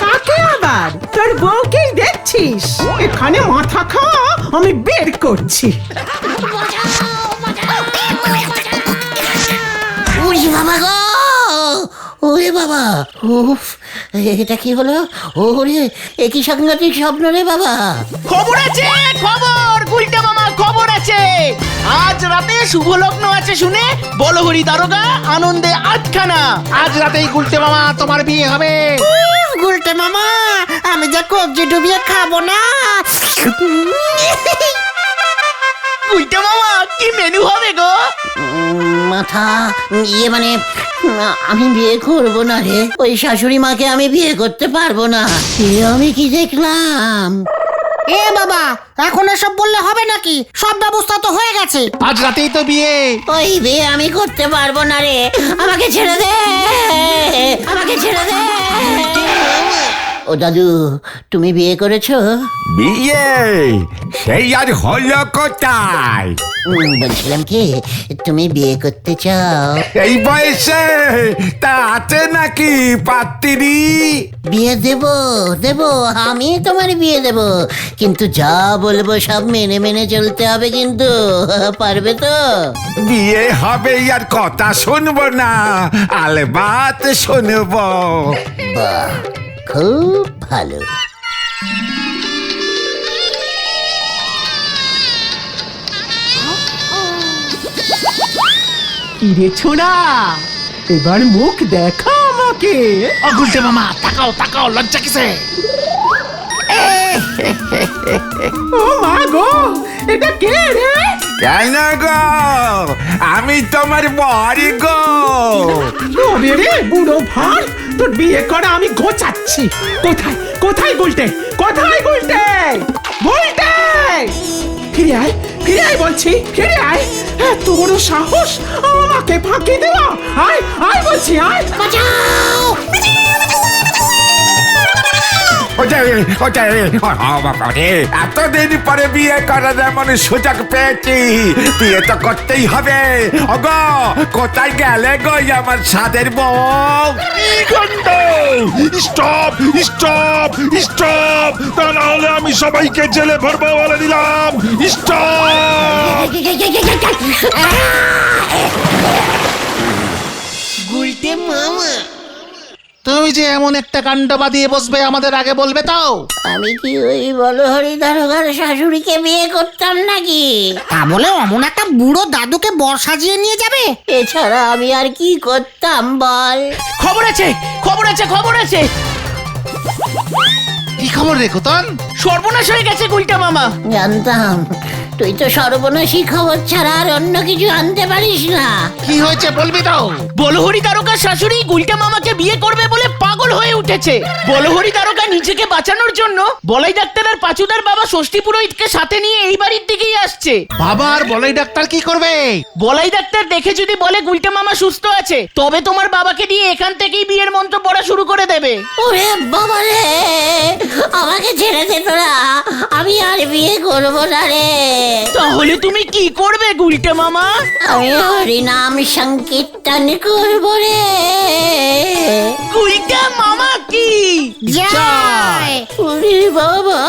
Speaker 9: কাকে আবার? তোর বউকেই দেখছিস। এখানে মাথা খাওয়া আমি বের করছি।
Speaker 1: ওরে বাবা গো, ওরে বাবা, উফ, এটা কি হলো? ওরে, একই সাংঘাতিক স্বপ্ন রে বাবা।
Speaker 4: খবর আছে, খবর গুলটা মামা, খবর আছে। আজ রাতে শুভ লগ্ন আছে শুনে বলহরি দারোগা আনন্দে আটখানা।
Speaker 2: আজ রাতেই গুলটে মামা তোমার বিয়ে হবে।
Speaker 3: গুলটে মামা, আমি যা কবজি ডুবিয়ে খাবো না।
Speaker 4: গুলটা মামা, কি মেনু হবে গো?
Speaker 1: মাথা ইয়ে মানে আমি বিয়ে করব না রে, ওই শাশুড়ি মাকে আমি বিয়ে করতে পারবো না। আমি কি দেখলাম?
Speaker 3: এ বাবা, এখন এসব বললে হবে নাকি? সব ব্যবস্থা তো হয়ে গেছে।
Speaker 2: আজ রাতেই তো বিয়ে।
Speaker 1: ওই বিয়ে আমি করতে পারবো না রে, আমাকে ছেড়ে দে, আমাকে ছেড়ে দে। ও দাদু, তুমি বিয়ে করেছো?
Speaker 5: বিয়ে সেই আর হলো কোথায়?
Speaker 1: বলছিলাম কি, তুমি বিয়ে করতে চাও?
Speaker 5: এই বয়সে তা আছে নাকি পাত্রী?
Speaker 1: বিয়ে দেব দেব, আমি তোমার বিয়ে দেব, কিন্তু যা বলবো সব মেনে মেনে চলতে হবে কিন্তু। পারবে তো?
Speaker 5: বিয়ে হবে আর কথা শুনবো না, আলবাত শুনবো।
Speaker 1: বাহ, খুব ভালো।
Speaker 9: কিরে ছোড়া, এবার মুখ দেখা আমাকে।
Speaker 2: ও গুলটে মামা, তাকাও তাকাও, লজ্জা কিসে?
Speaker 9: ও মা গো, এটা কে রে?
Speaker 5: কেন গো? আমি তোমার বড়ি গো।
Speaker 9: তবে রে বুড়ো ভাই, তোর বিয়ে করা আমি গোছাচ্ছি। কোথায় কোথায় গুলটে, কোথায় গুলটে? গুলটে, ফিরে আয়, ফিরে আয় বলছি, ফিরে আয়। এত বড় সাহস আমাকে ফাঁকি দেওয়া! আয় আয় বলছি, আয়।
Speaker 1: বাঁচাও!
Speaker 5: এতদিন পরে বিয়ে করার এমন সুযোগ পেয়েছি, বিয়ে তো করতেই হবে। ওগো, কোথায় গেলে গো আমার সাদের বউ?
Speaker 6: স্টপ স্টপ স্টপ, তা না হলে আমি সবাইকে জেলে ভরবো বলে দিলাম। স্টপ!
Speaker 1: গুলটে মামা,
Speaker 2: তুমি যে এমন একটা কাণ্ড বাঁধিয়ে বসবে আমাদের আগে বলবে তো?
Speaker 1: আমি কি ওই বলহরি দারোগার শাশুড়িকে বিয়ে করতাম নাকি?
Speaker 3: তা বলে অমন একটা বুড়ো দাদুকে বর সাজিয়ে নিয়ে যাবে?
Speaker 1: এছাড়া আমি আর কি করতাম বল?
Speaker 4: খবর আছে, খবর আছে, খবর আছে।
Speaker 2: কি খবর রে কুতন?
Speaker 4: সর্বনাশ হয়ে গেছে গুলটা মামা।
Speaker 1: জানতাম, তুই তো সর্বনাশী খবর ছাড়া আর অন্য কিছু আনতে পারিস না।
Speaker 2: কি হয়েছে বলবি তো?
Speaker 4: বলহরি দারোগার শাশুড়ি গুলটা মামাকে বিয়ে করবে বলে পাগল হয়ে উঠেছে। বলহরি দারোগা নিজেকে বাঁচানোর জন্য বলাই ডাক্তার আর পাচুদার বাবা ষষ্ঠী পুরোহিতকে সাথে নিয়ে এই বাড়ির দিকেই আসছে।
Speaker 2: বাবা আর বলাই ডাক্তার কি করবে?
Speaker 4: বলাই ডাক্তার দেখে যদি বলে গুলটা মামা সুস্থ আছে, তবে তোমার বাবাকে দিয়ে এখান থেকেই বিয়ের মন্ত্র পড়া শুরু করে দেবে।
Speaker 1: ওরে বাবা রে, আমাকে ছেড়ে দে তোরা, আমি আর বিয়ে করবো না রে।
Speaker 4: তাহলে তুমি কি করবে গুলটা মামা?
Speaker 1: আমি হরিনাম সংকীর্তন করবো রে।
Speaker 4: গুলটা মামা কি
Speaker 3: জয়!
Speaker 1: ওরে বাবা!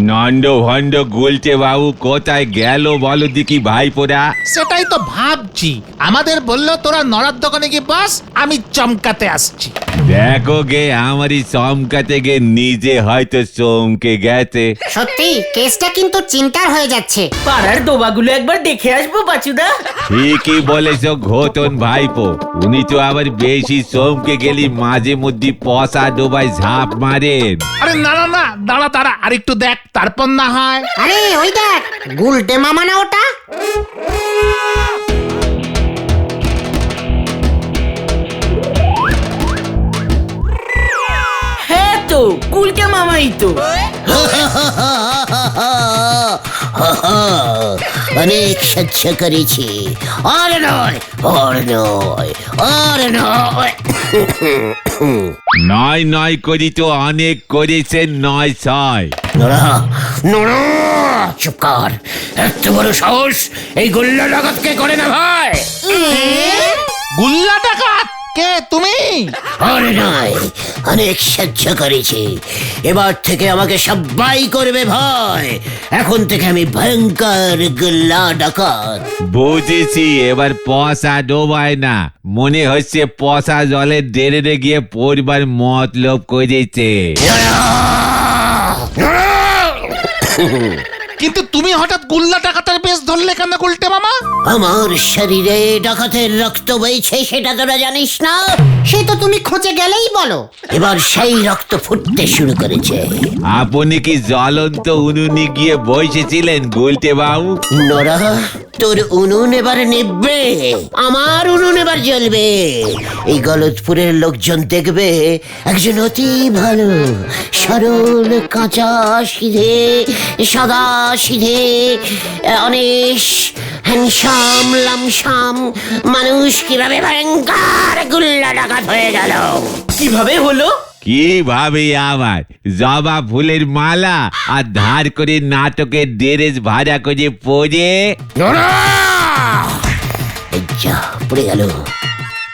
Speaker 5: নন্দ ভন্ড গুলটে বাবু কোথায় গেল বলো দেখি ভাইপোরা?
Speaker 2: সেটাই তো ভাবছি। আমাদের বললো তোরা নড়ার দোকানে গিয়ে বাস, আমি চমকাতে আসছি।
Speaker 5: দেখো গে, আমারই চমকাতে গে নিজে হয়তো চমকে গেছে।
Speaker 3: সত্যি কেসটা কিন্তু চিন্তার হয়ে যাচ্ছে।
Speaker 4: পাড়ার দোবাগুলো একবার দেখে আসবো পাচুদা।
Speaker 5: ঠিকই বলেছ ঘোতন ভাইপো, উনি তো আবার বেশি চমকে গেলি মাঝে মধ্যে পচা ডোবায় ঝাঁপ মারেন।
Speaker 2: আরে না না না, দাঁড়া দাঁড়া, আর একটু দেখ, তারপর না হয়।
Speaker 3: আরে ওই দেখ, গুলটে মামা না ওটা?
Speaker 4: হ্যাঁ তো, গুলটা মামাই তো।
Speaker 1: অনেক সহ্য করেছি, আর নয়, আর নয়, আর নয়।
Speaker 5: নয় নয় করি তো অনেক করেছেন, নয় ছয়।
Speaker 1: নোরা, নোরা, চুপ কর। এত বড় সাহস এই গোল্লা ডাকাতকে করে না ভাই?
Speaker 2: গুল্লা ডাকাত কে তুমি?
Speaker 1: আরে নয়, অনেক সহ্য করেছি, এবার থেকে আমাকে সবাই করবে ভয়। এখন থেকে আমি ভয়ঙ্কর গোল্লা ডাকাত।
Speaker 5: বুঝেছি, এবার পচা ডোবায় না, মনে হচ্ছে পচা জলের ডেরে গিয়ে পরিবার মতলব করেছে।
Speaker 2: কিন্তু তুমি হঠাৎ গুল্লা ডাকাতের বেশ ধরলে কেন গুলটে মামা?
Speaker 1: আমার শরীরে ডাকাতের রক্ত বইছে, সেটা তোরা জানিস না?
Speaker 3: সে তো তুমি খোঁজে গেলেই বলো।
Speaker 1: এবার সেই রক্ত ফুটতে শুরু করেছে।
Speaker 5: আপনি কি জ্বলন্ত উনুনে গিয়ে বসেছিলেন গুলটে বাবু?
Speaker 1: নোরা, তোর উনুন এবার নিববে, আমার উনুন এবার জ্বলবে। এই গলতপুরের লোকজন দেখবে একজন অতি ভালো, সরল, কাঁচা, সিধে, সাদা সিধে, অনেক হ্যান্ডসাম লামসাম মানুষ কিভাবে ভয়ঙ্কর গুল্লা ডাকাত হয়ে গেল।
Speaker 4: কিভাবে হলো?
Speaker 5: কিভাবে আবার জবা ফুলের মালা আর ধার করে নাটকের ড্রেস ভাড়া করে পরে
Speaker 1: এই যা পড়ে গেল।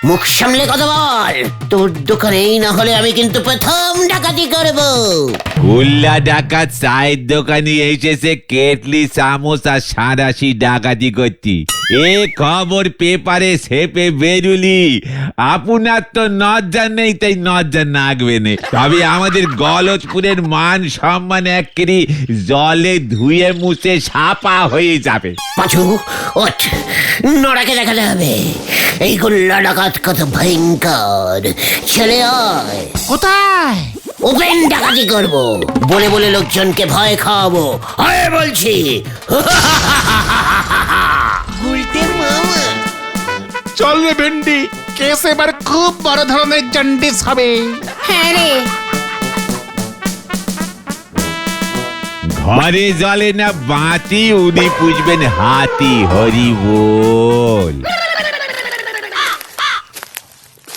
Speaker 1: মুখ সামলে কথা বল, তোর দোকানেই না হলে আমি কিন্তু প্রথম ডাকাতি করব।
Speaker 5: গুল্লা ডাকাত চায়ের দোকানে এসেছে কেটলি চামচ আর সাঁড়াশি ডাকাতি করতি। এ খবর পেপারে ছেপে বেরুলি। আপনার তো নজ্জা নেই, তাই নজ্জা নাগবে না। তবে আমাদের গলতপুরের মান সম্মান একেবারে জলে ধুয়ে মুছে সাপা হয়ে যাবে।
Speaker 1: পাঁচু ওঠ, নড়াকে দেখাতে হবে এই গুল্লা ডাকাত কত ভয়ঙ্কর। ছেলে আয়।
Speaker 2: কোথায়?
Speaker 1: ওপেন ডাকাতি করব, বলে বলে লোকজনকে ভয় খাওয়াবো। আয় বলছি।
Speaker 2: চল রে ভেন্ডি, কেস এবার খুব বড় ধরনের জন্ডিস হবে।
Speaker 3: হ্যাঁ রে,
Speaker 5: ঘরে জলে না বাতি, উনি পুষবেন হাতি। হরি বল।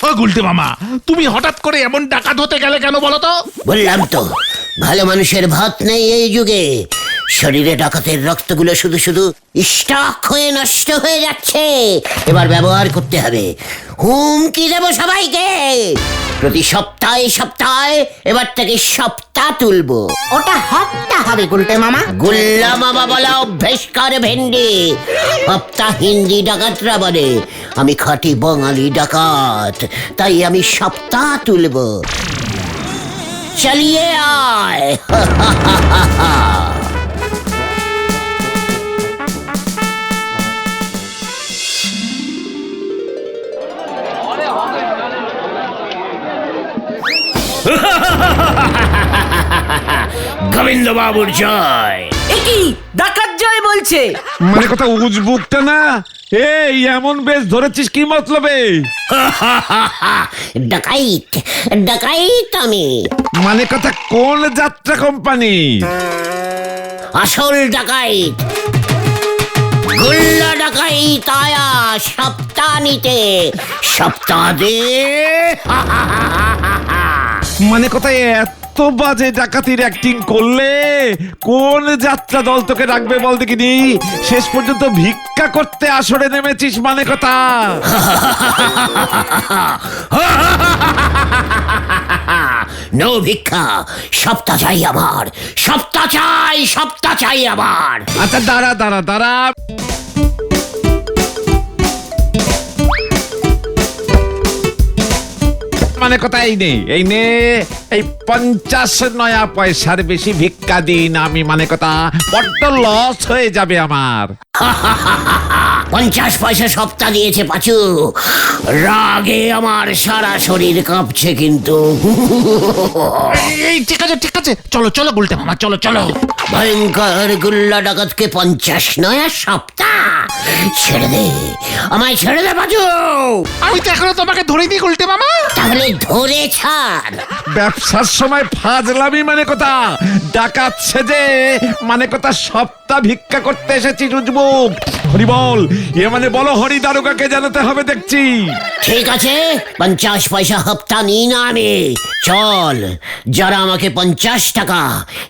Speaker 2: ও গুলটে মামা, তুমি হঠাৎ করে এমন ডাকাত হতে গেলে কেন বলো তো?
Speaker 1: বললাম তো, ভালো মানুষের ভাত নেই এই যুগে। শরীরে ডাকাতের রক্তগুলো শুধু শুধু স্টক হয়ে নষ্ট হয়ে যাচ্ছে। এবার ব্যবহার করতে হবে। হুমকি দেব সবাইকে, প্রতি সপ্তাহে সপ্তাহে এবার থেকে সপ্তাহ তুলবো।
Speaker 3: ওটা হপ্তা হবে গুলটে মামা।
Speaker 1: গুল্লা মামা বলা অভ্যেস করে ভেন্ডি। হপ্তা হিন্দি ডাকাতরা বলে, আমি খাঁটি বাঙালি ডাকাত, তাই আমি সপ্তাহ তুলবো। চালিয়ে আয়। গোবিন্দ বাবুর জয়।
Speaker 4: একই ডাকাত জয় বলছে।
Speaker 7: মানে কথা উজবুকটা না, এই এমন বেশ ধরেছিস কি মতলবে?
Speaker 1: ডাকাইত ডাকাইত আমি।
Speaker 7: মানে কথা কোন যাত্রা কোম্পানি?
Speaker 1: আসল ডাকাইত, গুল্লা ডাকাইত আয়া সপ্তাহ নিতে। সপ্তাহ দে।
Speaker 7: মানে কথা এত বাজে ডাকাতির অ্যাক্টিং করলে কোন যাত্রা দল তোকে রাখবে বল দেখিনি? শেষ পর্যন্ত ভিক্ষা করতে আসরে নেমেছিস মানে কথা।
Speaker 1: নো ভিক্ষা, সপ্তাহ চাই আমার, সপ্তাহ চাই, সপ্তাহ চাই আমার।
Speaker 7: আচ্ছা দাঁড়া দাঁড়া দাঁড়া, মানে কথা এই নে, এই নে, এই 50 নয়া পয়সার বেশি ভিক্ষা দিন আমি। মানে কথা বড্ড লস হয়ে যাবে আমার।
Speaker 1: 50 পয়সা সপ্তাহ দিয়েছে পাঁচু। রাগে আমার সারা শরীর কাঁপছে কিন্তু।
Speaker 2: এই ঠিক আছে ঠিক আছে, চলো চলো গুলটে মামা, চলো চলো।
Speaker 1: ভয়ঙ্কর গুল্লা ডাকাতকে 50 নয়া সপ্তাহ। ছেড়ে দে আমায়, ছেড়ে দে পাঁচু।
Speaker 2: আমি তো এখনো তোমাকে ধরিনি গুলটে মামা।
Speaker 1: তাহলে ধরে ছাড়।
Speaker 7: ব্যবসার সময় ফাজলামি মানে কথা, ডাকাত সেজে মানে কথা সপ্তাহ ভিক্ষা করতে এসেছি রুজবুক। হরি বল, এ মানে বলো হরি দারোগাকে জানাতে হবে দেখছি।
Speaker 1: ঠিক আছে, 50 পয়সা হপ্তা নিই না আমি। চল, যারা আমাকে 50 টাকা,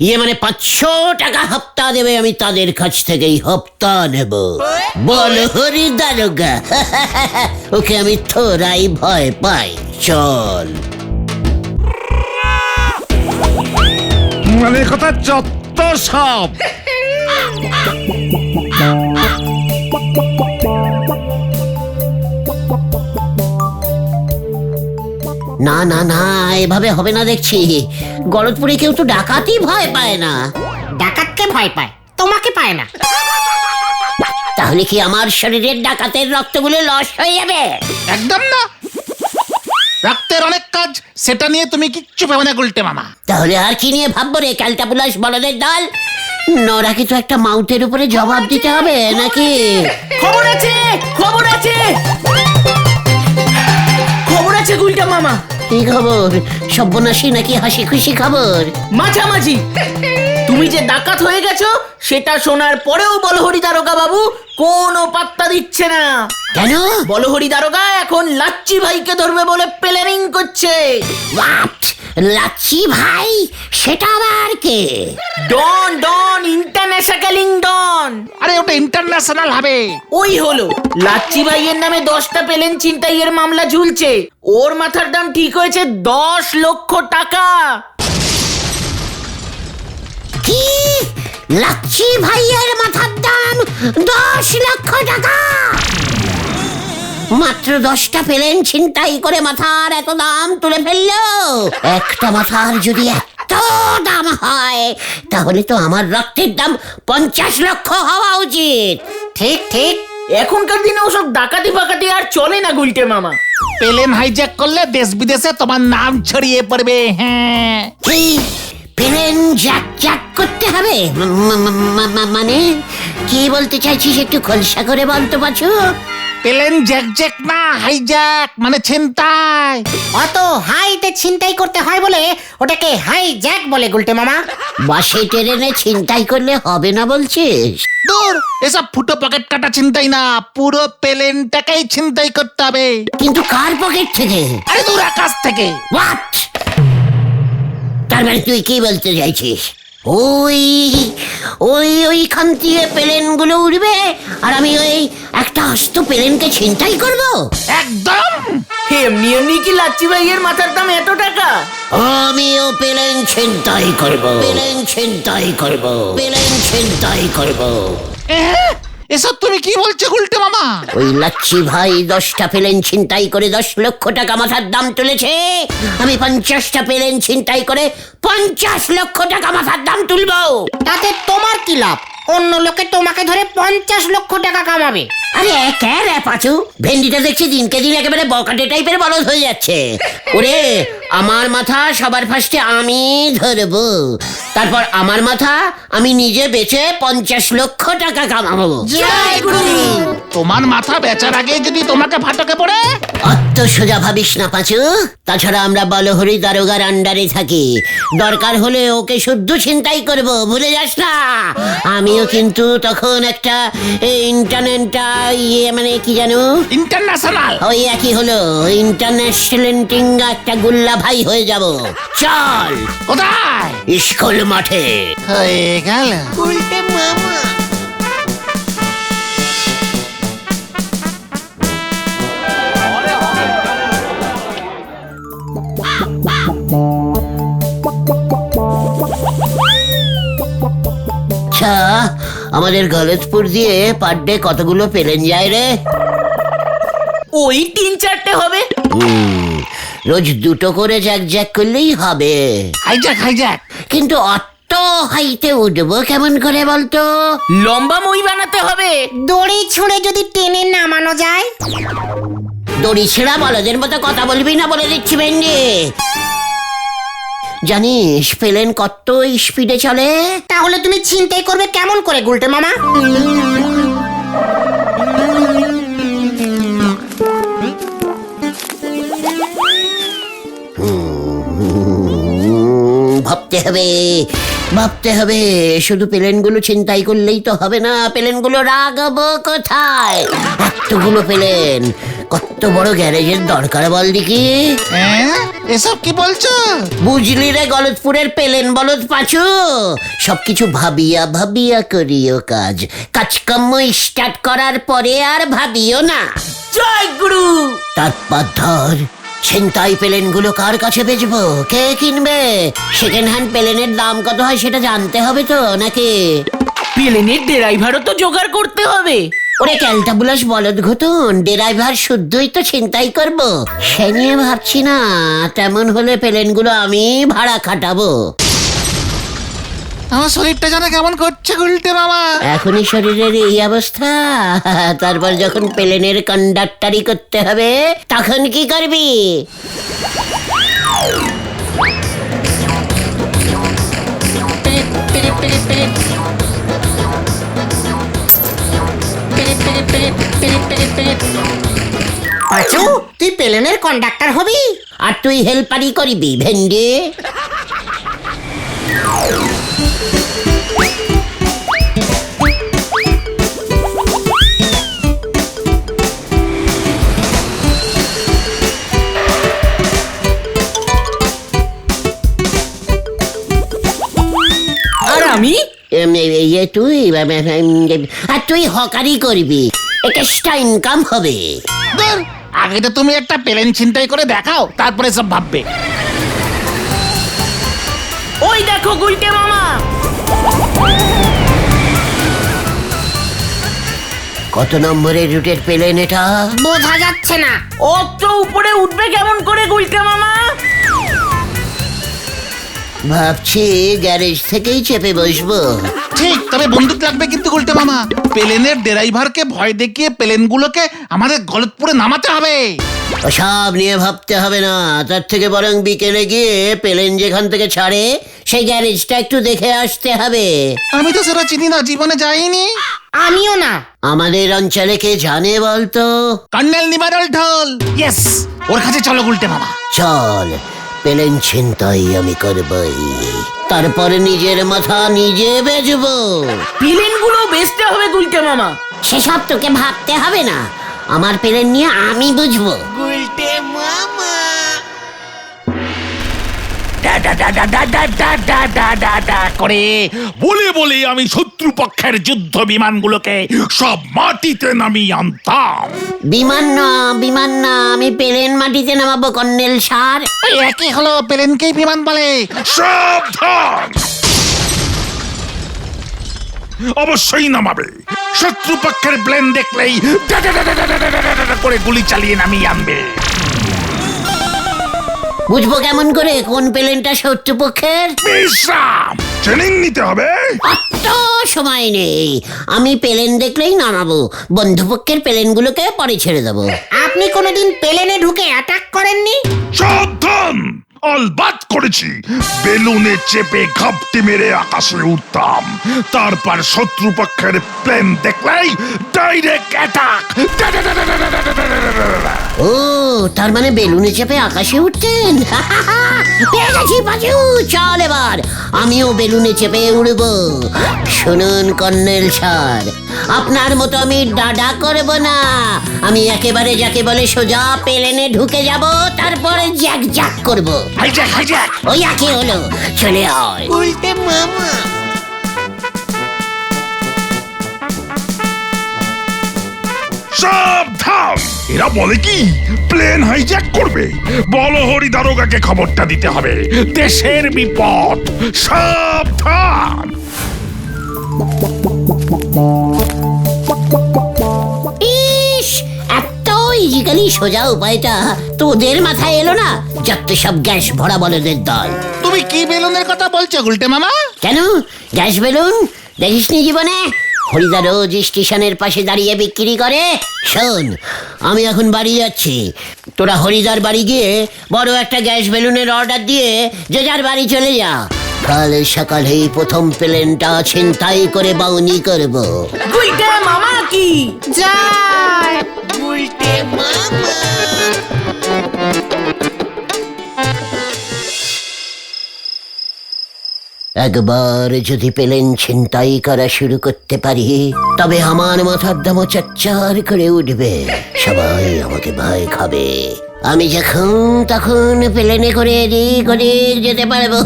Speaker 1: ইয়ে মানে 500 টাকা হপ্তা দেবে, আমি তাদের কাছ থেকেই হপ্তা নেব। বল হরি দারোগা। ওকে আমি থোড়াই ভয় পাই। চল।
Speaker 7: মানে কথা যত সব।
Speaker 1: না না না, এভাবে হবে না দেখছি। গলতপুরে কেউ তো ডাকাতই ভয় পায় না।
Speaker 3: ডাকাতকে ভয় পায়, তোমাকে পায় না।
Speaker 1: তাহলে কি আমার শরীরের ডাকাতের রক্তগুলো লস হয়ে যাবে?
Speaker 2: একদম না, রক্তের অনেক কাজ, সেটা নিয়ে তুমি কিচ্ছু ভেবে না গুলটে মামা।
Speaker 1: তাহলে আর কি নিয়ে ভাববো রে ক্যালটাবুলাস বলদের দল? নরাকে তো একটা মাউথের উপরে জবাব দিতে হবে নাকি?
Speaker 4: খবর আছে, খবর আছে, খবর আছে গুলটা মামা।
Speaker 1: কি খবর? সর্বনাশী নাকি হাসি খুশি খবর?
Speaker 4: মাঝামাঝি। তুমি যে ডাকাত হয়ে গেছো সেটা শোনার পরেও বলহরি দারোগা বাবু কোনো পাত্তা দিচ্ছে না।
Speaker 1: কেন?
Speaker 4: বলহরি দারোগা এখন লাচ্চি ভাইকে ধরবে বলে প্ল্যানিং করছে।
Speaker 1: হোয়াট? লাচ্ছি ভাই? সেটা আবার কে?
Speaker 4: ডন ডন, ইন্টারন্যাশনাল ডন।
Speaker 2: আরে ওটা ইন্টারন্যাশনাল হবে।
Speaker 4: ওই হলো লাচ্চি ভাইয়ের নামে 10টা পেলেন ছিনতাইয়ের মামলা ঝুলছে। ওর মাথার দাম ঠিক হয়েছে 10 লক্ষ টাকা।
Speaker 1: কি? লাচ্ছি ভাইয়ের মাথার দাম 10 লক্ষ টাকা? মাত্র 10টা পেলেন ছিনতাই করে মাথার এত দাম তুলে ফেললো? একটা মাথার যদি এত দাম হয় তাহলে তো আমার রক্তের দাম 50 লক্ষ হওয়া উচিত।
Speaker 3: ঠিক ঠিক।
Speaker 4: এখনকার দিনে ওসব ডাকাতি ফাকাতি আর চলে না গুলটে মামা।
Speaker 2: প্লেন হাইজ্যাক করলে দেশ বিদেশে তোমার নাম ছড়িয়ে পড়বে। হ্যাঁ,
Speaker 1: কি? প্লেন জ্যাক জ্যাক করতে হবে? মানে কি বলতে চাইছিস একটু খোলসা করে বলতে পারছো?
Speaker 2: প্লেন জ্যাক জ্যাক না, হাইজ্যাক মানে ছিনতাই।
Speaker 3: অত হাইতে ছিনতাই করতে হয় বলে ওটাকে হাই জ্যাক বলে গুলটে মামা।
Speaker 1: বাসে ট্রেনে ছিনতাই করলে হবে না বলছিস?
Speaker 2: দূর, এসব ফুটো পকেট কাটা ছিনতাই না, পুরো প্লেনটাকেই ছিনতাই করতে হবে।
Speaker 1: কিন্তু কার পকেট থেকে?
Speaker 2: আরে দূর, আকাশ থেকে।
Speaker 1: হোয়াট? তার মানে তুই কি বলতে চাইছিস? ওই ওই ওইখান থেকে প্লেনগুলো উড়বে আর আমি ওই একটা আস্ত প্লেনকে ছিনতাই করব?
Speaker 2: একদম।
Speaker 4: এমনি এমনি কি লাচ্চি ভাইয়ের মাথার দাম এত টাকা?
Speaker 1: আমিও প্লেন ছিনতাই করব, প্লেন ছিনতাই করব, প্লেন ছিনতাই করব।
Speaker 2: এসব তুমি কি বলছো গুলটে মামা?
Speaker 1: ওই লাচ্ছি ভাই 10টা প্লেন ছিনতাই করে 10 লক্ষ টাকা মাথার দাম তুলেছে। আমি 50টা প্লেন ছিনতাই করে 50 লক্ষ টাকা মাথার দাম তুলবো।
Speaker 3: তাতে তোমার কি লাভ? অন্য লোকে তোমাকে ধরে 50 লক্ষ টাকা কামাবে।
Speaker 1: আরে কে রে পাচু? ভেন্ডিটা দেখছি দিনকে দিন একেবারে বকাটে টাইপের বলদ হয়ে যাচ্ছে। ওরে, আমার মাথা সবার ফার্স্টে আমি ধরবো, তারপর আমার মাথা আমি নিজে বেচে 50 লক্ষ টাকা কামাবো।
Speaker 2: জয় গুরু। তোমার মাথা বেচার আগে যদি তোমাকে ফাটকে পড়ে?
Speaker 1: অত সোজা ভাবিস না পাচু। তাছাড়া আমরা বলহরি দারোগার আন্ডারে থাকি, দরকার হলে ওকে শুদ্ধ ছিনতাই করব, ভুলে যাস না। আমিও কিন্তু তখন একটা মানে কি জানো,
Speaker 2: ইন্টারন্যাশনাল।
Speaker 1: ওই একই হলো, ইন্টারন্যাশনাল একটা গুল্লা ভাই হয়ে যাব। চল।
Speaker 2: কোথায়?
Speaker 1: স্কুল মাঠে।
Speaker 2: হয়ে গেল।
Speaker 1: উল্টে মামা। আচ্ছা, আমাদের গলতপুর দিয়ে পার ডে কতগুলো প্লেন যায় রে?
Speaker 4: ওই 3-4টে হবে।
Speaker 1: রোজ 2টো করে জ্যাক জ্যাক করলেই হবে।
Speaker 2: Hijack hijack.
Speaker 1: কিন্তু অত হাইতে উঠবো কেমন করে বলতো?
Speaker 4: লম্বা মই বানাতে হবে।
Speaker 3: দড়ি ছুঁড়ে যদি টেনে নামানো যায়।
Speaker 1: দড়ি ছেঁড়া বলদের মতো কথা বলবি না বলে দিচ্ছি ভেন্ডি। জানিস প্লেন কত স্পিডে চলে?
Speaker 3: তাহলে তুমি ছিনতাই করবে কেমন করে গুলটে মামা?
Speaker 1: ভাবতে হবে, ভাবতে হবে। শুধু প্লেনগুলো ছিনতাই করলেই তো হবে না, প্লেনগুলো রাখবো কোথায়? এতগুলো প্লেন, কত বড় গ্যারেজের দরকার বল দেখি।
Speaker 2: এসব কি বলছো?
Speaker 1: বুঝলি রে গলতপুরের প্লেন বলদ পাচু, সবকিছু ভাবিয়া ভাবিয়া করিও কাজ, কাজকর্ম স্টার্ট করার পরে আর ভাবিও না।
Speaker 4: জয় গুরু।
Speaker 1: তারপর ধর ছিনতাই প্লেনগুলো কার কাছে বেচবো, কে কিনবে? সেকেন্ড হ্যান্ড প্লেনের দাম কত হয় সেটা জানতে হবে তো নাকি?
Speaker 4: প্লেনের ড্রাইভারও তো জোগাড় করতে হবে।
Speaker 1: ওরে ক্যালটাবুলাস বলদ ঘটুন, ড্রাইভার শুদ্ধই তো ছিনতাই করবো, সে নিয়ে ভাবছি না। তেমন হলে প্লেনগুলো আমি ভাড়া খাটাবো।
Speaker 2: আমার শরীরটা যেন কেমন করছে গুলটে মামা।
Speaker 1: এখনই শরীরের এই অবস্থা, তারপর যখন প্লেনের কন্ডাক্টরি করতে হবে তখন কি করবি?
Speaker 3: পাঁচু তুই প্লেনের কন্ডাক্টর হবি?
Speaker 1: আর তুই হেল্পারি করবি ভেন্ডি।
Speaker 4: আর আমি
Speaker 1: আর তুই হকারি করবি, এক্সট্রা ইনকাম হবে।
Speaker 2: ধুর, আগে তো তুমি একটা প্লেন ছিনতাই করে দেখাও, তারপরে সব ভাববে।
Speaker 4: ওই দেখো গুলটে মামা।
Speaker 1: কত নম্বরের রুটের প্লেন এটা?
Speaker 3: বোঝা যাচ্ছে না।
Speaker 4: অত উপরে উঠবে কেমন করে গুলটে মামা?
Speaker 1: ভাবছি গ্যারেজ থেকেই চেপে বসবো।
Speaker 2: ঠিক, তবে বন্দুক লাগবে কিন্তু গুলটে মামা। প্লেনের ড্রাইভারকে ভয় দেখিয়ে প্লেনগুলোকে আমাদের গলতপুরে নামাতে হবে।
Speaker 1: সব নিয়ে ভাবতে হবে না, তার থেকে বরং বিকেলে গিয়ে প্লেন যেখান থেকে ছাড়ে সেই গ্যারেজটা একটু দেখে আসতে হবে।
Speaker 2: আমি তো সেটা চিনি না, জীবনে যাইনি।
Speaker 3: আমিও না।
Speaker 1: আমাদের অঞ্চলে কে জানে বলতো?
Speaker 2: কর্নেল নিবারল ঢোল। ইয়েস, ওর কাছে চলো গুলটে মামা।
Speaker 1: চল, প্লেন ছিনতাই আমি করবই, তারপরে নিজের মাথা নিজে বেচবো।
Speaker 4: প্লেন গুলো বেচতে হবে গুলটে মামা।
Speaker 1: সেসব তোকে ভাবতে হবে না, আমার প্লেন নিয়ে আমি বুঝবো।
Speaker 2: করে
Speaker 6: বলে বলে আমি শত্রুপক্ষের যুদ্ধ বিমানগুলোকে সব মাটিতে নামিয়ে আনতাম।
Speaker 1: বিমান না, আমি প্লেন মাটিতে নামাবো কর্নেল স্যার।
Speaker 2: ওই একই হলো, প্লেনকেই বিমান বলে।
Speaker 6: সাবধান! অবশ্যই নামাবে। শত্রুপক্ষের প্লেন দেখলেই ডা ডা ডা ডা ডা ডা ডা ডা ডা করে গুলি চালিয়ে নামিয়ে আনবে।
Speaker 1: বুঝবো কেমন করে কোন প্লেনটা শত্রুপক্ষের?
Speaker 6: বিশ্রাম, ট্রেনিং নিতে হবে।
Speaker 1: অত সময় নেই, আমি প্লেন দেখলেই নামাবো, বন্ধুপক্ষের প্লেনগুলোকে পরে ছেড়ে দেবো।
Speaker 3: আপনি কোনোদিন প্লেনে ঢুকে অ্যাটাক করেননি?
Speaker 6: সাবধান! অলবাত করেছি। বেলুনে চেপে ঘাপটি মেরে আকাশে উঠতাম, তারপর শত্রুপক্ষের প্লেন দেখলেই ডাইরেক্ট অ্যাটাক।
Speaker 1: ও, তার মানে বেলুনে চেপে আকাশে উঠতেন। পেয়ে গেছি বাজু, চল এবার আমিও বেলুনে চেপে উড়বো। শুনুন কর্নেল স্যার, আপনার মতো আমি ডাডা করব না, আমি একেবারে যাকে বলে সোজা প্লেনে ঢুকে যাব, তারপরে জ্যাক জ্যাক করবো।
Speaker 2: Hijack, hijack.
Speaker 1: ওই একই হলো, চলে আয়।
Speaker 3: উল্টে মামা।
Speaker 6: সাবধান! এরা বলে কি প্লেন হাইজ্যাক করবে? বলো হরি দারোগাকে খবরটা দিতে হবে, দেশের বিপদ। সাবধান!
Speaker 1: ইস, এত ইজিক্যালি সোজা উপায়টা তোদের মাথায় এলো না? যত সব গ্যাস ভরা বলদের দল।
Speaker 2: তুমি কি বেলুনের কথা বলছো গুলটে মামা?
Speaker 1: কেন, গ্যাস বেলুন দেখিসনি জীবনে? হরিদা রোজ স্টেশনের পাশে দাঁড়িয়ে বিক্রি করে। শোন, আমি এখন বাড়ি যাচ্ছি, তোরা হরিদার বাড়ি গিয়ে বড় একটা গ্যাস বেলুনের অর্ডার দিয়ে যে যার বাড়ি চলে যা। কাল সকালেই প্রথম প্লেনটা ছিনতাই করে বাউনি করব।
Speaker 4: গুলটে মামা কি
Speaker 3: যায়।
Speaker 1: একবার যদি প্লেন ছিনতাই করা শুরু করতে পারি, তবে আমার মাথার দামও চচ্চার করে উঠবে, সবাই আমাকে ভয় খাবে। আমি যখন তখন প্লেনে করে এদিক ওদিক যেতে পারবো।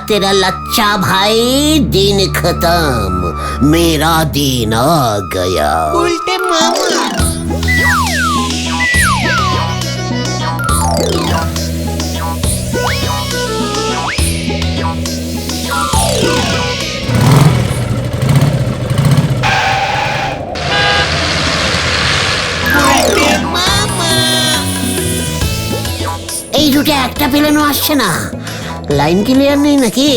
Speaker 1: তেরা লচ্চা ভাই, দিন খতম, মেরা দিন আ গয়া।
Speaker 3: উল্টে মামা।
Speaker 1: এই রুটে একটা প্লেনও আসছে না, লাইন ক্লিয়ার নেই নাকি?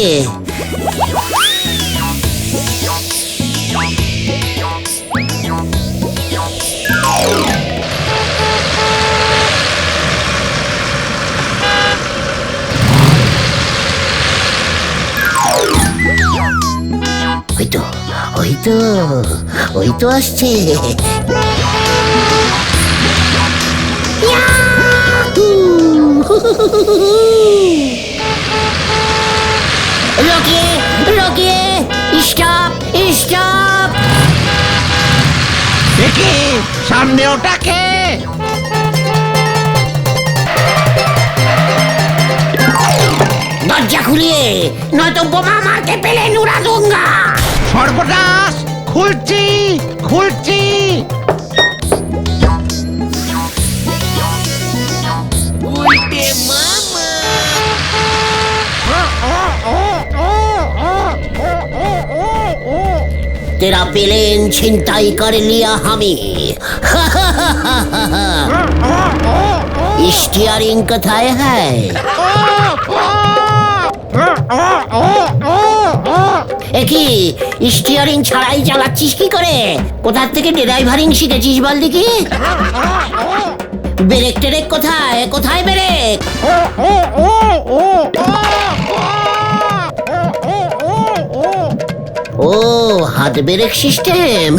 Speaker 1: ওই তো আসছে। রকিয়ে স্টপ স্টপ।
Speaker 2: দেখি সামনে ওটাকে।
Speaker 1: দরজা খুলিয়ে নয়তো বোমা মারকে পেলে নুরা দুঙ্গা।
Speaker 2: সর্বনাশ, খুলছি।
Speaker 1: तेरा प्लेन छिनताई कर लिया हमी। स्टीयरिंग कथाय है? একই স্টিয়ারিং ছাড়াই চালাচ্ছিস কি করে? কোথা থেকে ড্রাইভারিং শিখেছিস বল দেখি? ব্রেক টেরেক কোথায়? কোথায় ব্রেক? ও হাত ব্রেক সিস্টেম।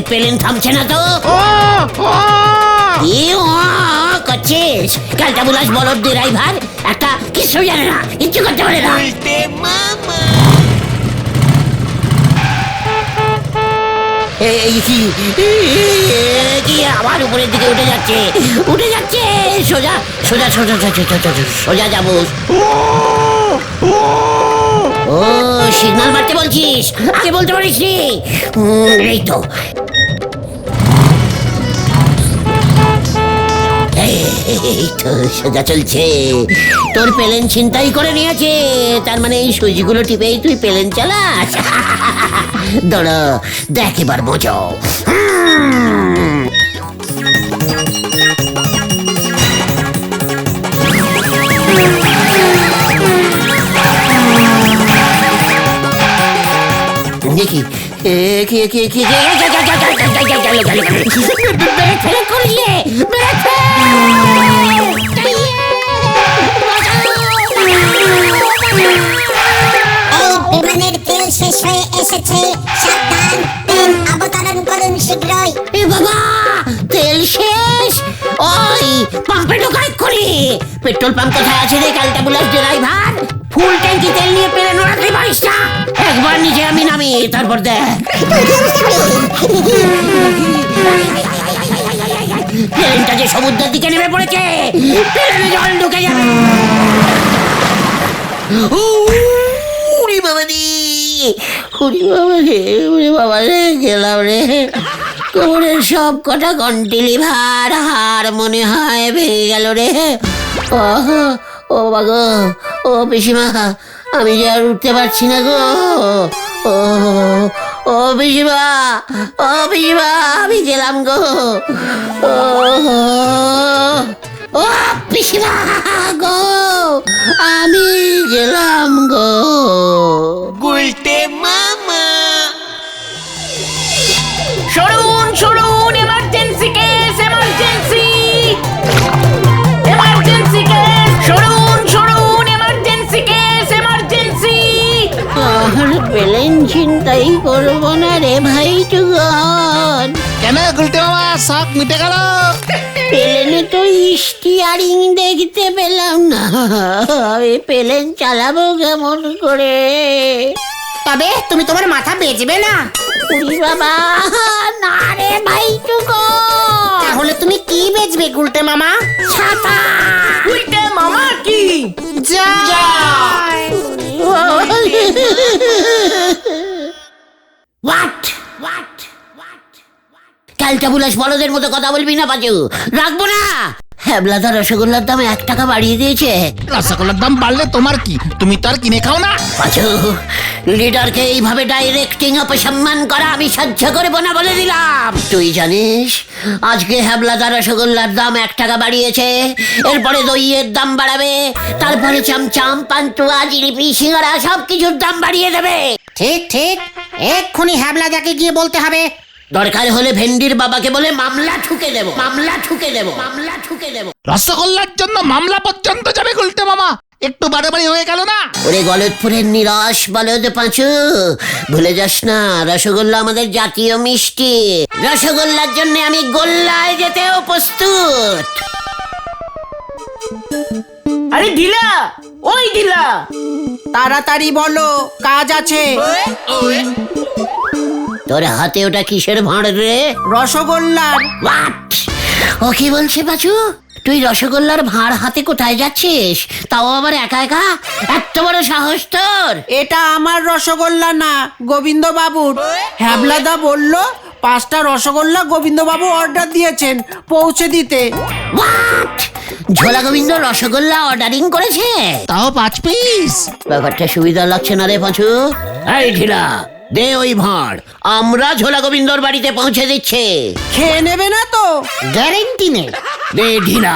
Speaker 1: প্লেন থামছে না তো। করছিস কালটা বুলাস বলদ ড্রাইভার, একটা কিছু জানে না, কিচ্ছু করতে পারে না। কি আবার উপরের দিকে উঠে যাচ্ছে। সোজা সোজা সোজা সোজা যাবো। ও সিগন্যাল মারতে বলছিস, আগে বলতে পারিস নি। এই তো সোজা চলছে। তোর প্লেন ছিনতাই করে নিয়েছে, তার মানে এই সুইচগুলো টিপেই তুই প্লেন চালাস। দাঁড়া দেখ এবার বোঝো। দেখি
Speaker 11: বিমানের তেল শেষ হয়ে এসেছে, সাবধান, তেল অবতরণ করুন শীঘ্রই।
Speaker 1: এ বাবা, তেল শেষ। ওই পাম্পে ঢোকাই করি। পেট্রোল পাম্প কোথায় আছে রে কালটা বুলাস ড্রাইভার? ফুল ট্যাঙ্কি তেল নিয়ে প্লেন ওড়াতে পারিস না? একবার নিজে আমি নামি, তারপর দেখ। প্লেনটা যে সমুদ্রের দিকে নেমে পড়েছে, প্লেনে জল ঢুকে যাবে। বাবা রে, গেলাম রে। কোমরের সব কটা কন্টিলিভার হার মনে হয় ভেঙে গেল রে। ও বাবা গো, ও পিসিমা, আমি যে আর উঠতে পারছি না গো। ও পিসিমা, আমি গেলাম গো। ও পিসিমা গো, আমি গেলাম গো।
Speaker 4: সরুন, এমার্জেন্সি কেস, এমার্জেন্সি কেস। সরুন, এমার্জেন্সি কেস, এমার্জেন্সি।
Speaker 1: আর প্লেন ছিনতাই করবো না রে ভাই টুগন।
Speaker 2: কেন গুলটে মামা, শখ মিটে গেল?
Speaker 1: প্লেনে তো স্টিয়ারিং দেখতে পেলাম না, আমি প্লেন চালাবো কেমন করে?
Speaker 3: তবে তুমি তোমার মাথা বেচবে না?
Speaker 1: উরি বাবা, না রে ভাই টুগন।
Speaker 3: তাহলে তুমি কি বেচবে গুলটে মামা?
Speaker 1: ছাতা।
Speaker 4: উল্টে মামা কি
Speaker 1: কালটা বুলাস বলদের মতো কথা বলবি না পাচু, রাখবো না। হ্যাবলাদা রসগোল্লার দাম 1 টাকা বাড়িয়ে দিয়েছে।
Speaker 2: রসগোল্লার দাম বাড়লে তোমার কি? তুমি তো আর কিনে খাও না।
Speaker 1: পাচু, লিডারকে এইভাবে ডাইরেক্টিং অপসম্মান করা আমি সহ্য করবো না বলে দিলাম। তুই জানিস আজকে হ্যাবলাদা রসগোল্লার দাম 1 টাকা বাড়িয়েছে, এরপরে দইয়ের দাম বাড়াবে, তারপরে চামচাম, পান্তুয়া, জিলিপি, সিঙ্গারা সব কিছুর দাম বাড়িয়ে দেবে।
Speaker 3: ঠিক, এক্ষুনি হ্যাবলাদাকে গিয়ে বলতে হবে।
Speaker 1: দরকার হলে ভেন্ডির বাবাকে বলে মামলা ঠুকে দেবো, মামলা ঠুকে দেবো, মামলা ঠুকে দেবো।
Speaker 2: রসগোল্লার জন্য মামলা পর্যন্ত যাবে গুলটে মামা, একটু বাড়াবাড়ি হয়ে গেল না?
Speaker 1: ওরে গলতপুরের নিরস বলদ পাঁচু, ভুলে যাস না রসগোল্লা আমাদের জাতীয় মিষ্টি। রসগোল্লার জন্য আমি গোল্লায় যেতেও প্রস্তুত।
Speaker 4: আরে ঢিলা, ওই ঢিলা,
Speaker 3: তাড়াতাড়ি বলো, কাজ আছে।
Speaker 1: তোর হাতে ওটা কিসের ভাঁড় রে?
Speaker 3: রসগোল্লার।
Speaker 1: What? ও কি বলছে পাঁচু? তুই রসগোল্লার ভাঁড় হাতে কোথায় যাচ্ছিস, তাও আবার একা একা? এত বড় সাহস তোর!
Speaker 3: এটা আমার রসগোল্লা না, গোবিন্দ বাবুর। হ্যাবলাদা বলল 5টা রসগোল্লা গোবিন্দ বাবু অর্ডার দিয়েছেন পৌঁছে দিতে।
Speaker 1: What? ঝোলা গোবিন্দ রসগোল্লা অর্ডারিং করেছে?
Speaker 2: তাও 5 পিস?
Speaker 1: ব্যাপারটা সুবিধা লাগছে না রে পাঁচু। এই ঢিলা, দে ওই ভাঁড়, আমরা ঝোলা গোবিন্দর বাড়িতে পৌঁছে দিচ্ছি।
Speaker 3: খেয়ে নেবে না তো?
Speaker 1: গ্যারেন্টি নেই। দে ঢিলা,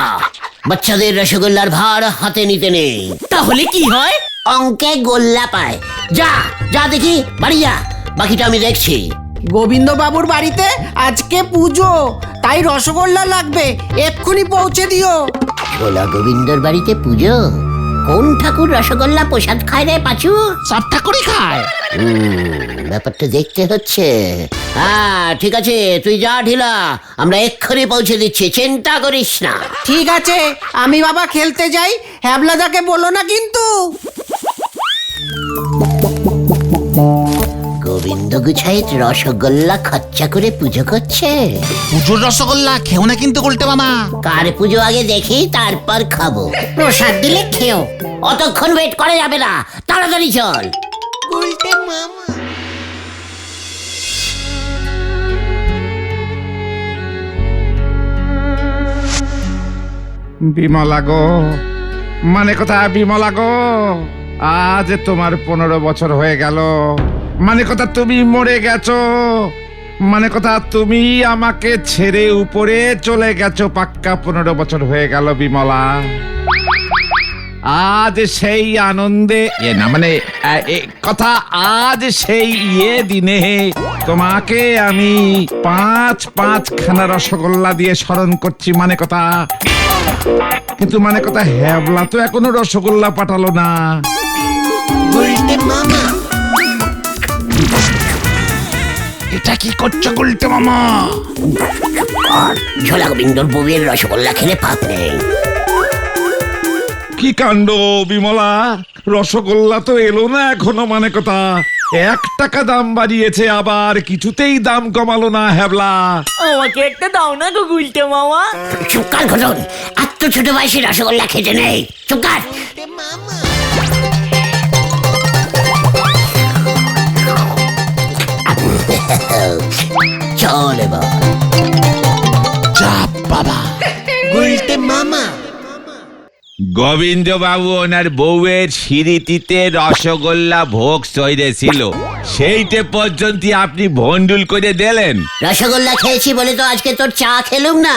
Speaker 1: বাচ্চাদের রসগোল্লার ভার হাতে নিতে নেই।
Speaker 4: তাহলে কি হয়?
Speaker 1: অঙ্কে গোল্লা পায়। যা যা দেখি, বাড়ি যা, বাকিটা আমি দেখছি।
Speaker 3: গোবিন্দ বাবুর বাড়িতে আজকে পুজো, তাই রসগোল্লা লাগবে, এক্ষুনি পৌঁছে দিও।
Speaker 1: ঝোলা গোবিন্দর বাড়িতে পুজো? কোন ঠাকুর রসগোল্লা প্রসাদ খায় রে পাঁচু?
Speaker 2: সব ঠাকুরই খায়।
Speaker 1: ব্যাপারটা দেখতে হচ্ছে। হ্যাঁ ঠিক আছে, তুই যা ঢিলা, আমরা এক্ষুনি পৌঁছে দিচ্ছি, চিন্তা করিস না।
Speaker 3: ঠিক আছে, আমি বাবা খেলতে যাই, হ্যাবলাদাকে বলো না কিন্তু।
Speaker 1: গোবিন্দ গুছাইত রসগোল্লা খরচা করে পুজো করছে।
Speaker 2: পুজোর রসগোল্লা খেও না কিন্তু গুলটে মামা।
Speaker 1: কার পুজো আগে দেখি, তারপর খাবো। প্রসাদ দিলে খেও, অতক্ষণ ওয়েট করা যাবে না, তাড়াতাড়ি চল।
Speaker 5: বিমলা গো, মানে কথা বিমলা গো, আজ তোমার 15 বছর হয়ে গেল। মানে কথা তুমি মরে গেছো, মানে কথা তুমি আমাকে ছেড়ে উপরে চলে গেছো, পাক্কা 15 বছর হয়ে গেল বিমলা। আজ সেই আনন্দে না মানে কথা, আজ সেই দিনে তোমাকে আমি 5 খানা রসগোল্লা দিয়ে স্মরণ করছি। মানে কথা, কিন্তু মানে কথা হ্যাবলা তো এখনো রসগোল্লা পাঠালো না।
Speaker 2: এটা কি করছো গুলটে মামা?
Speaker 1: ঝোলা গোবিন্দর বউয়ের রসগোল্লা খেলে পাপ নেই।
Speaker 7: কি কাণ্ড বিমলা, রসগোল্লা তো এলো না এখনো। মানে কথা 1 টাকা দাম বাড়িয়েছে, আবার কিছুতেই দাম কমালো না হ্যাবলা।
Speaker 4: আমাকে একটা দাও না গো গুলটে মামা।
Speaker 1: চুপকার ঘটন, এত ছোট বয়সে রসগোল্লা খেতে নেই, চুপকার। চল এবার।
Speaker 2: চাপ বাবা।
Speaker 1: গুলটে মামা।
Speaker 5: গোবিন্দ বাবু ওনার বউয়ের স্মৃতিতে রসগোল্লা ভোগ সইরেছিল, সেইটে পর্যন্ত আপনি ভন্ডুল করে দিলেন।
Speaker 1: রসগোল্লা খেয়েছি বলে তো আজকে তোর চা খেলুম না,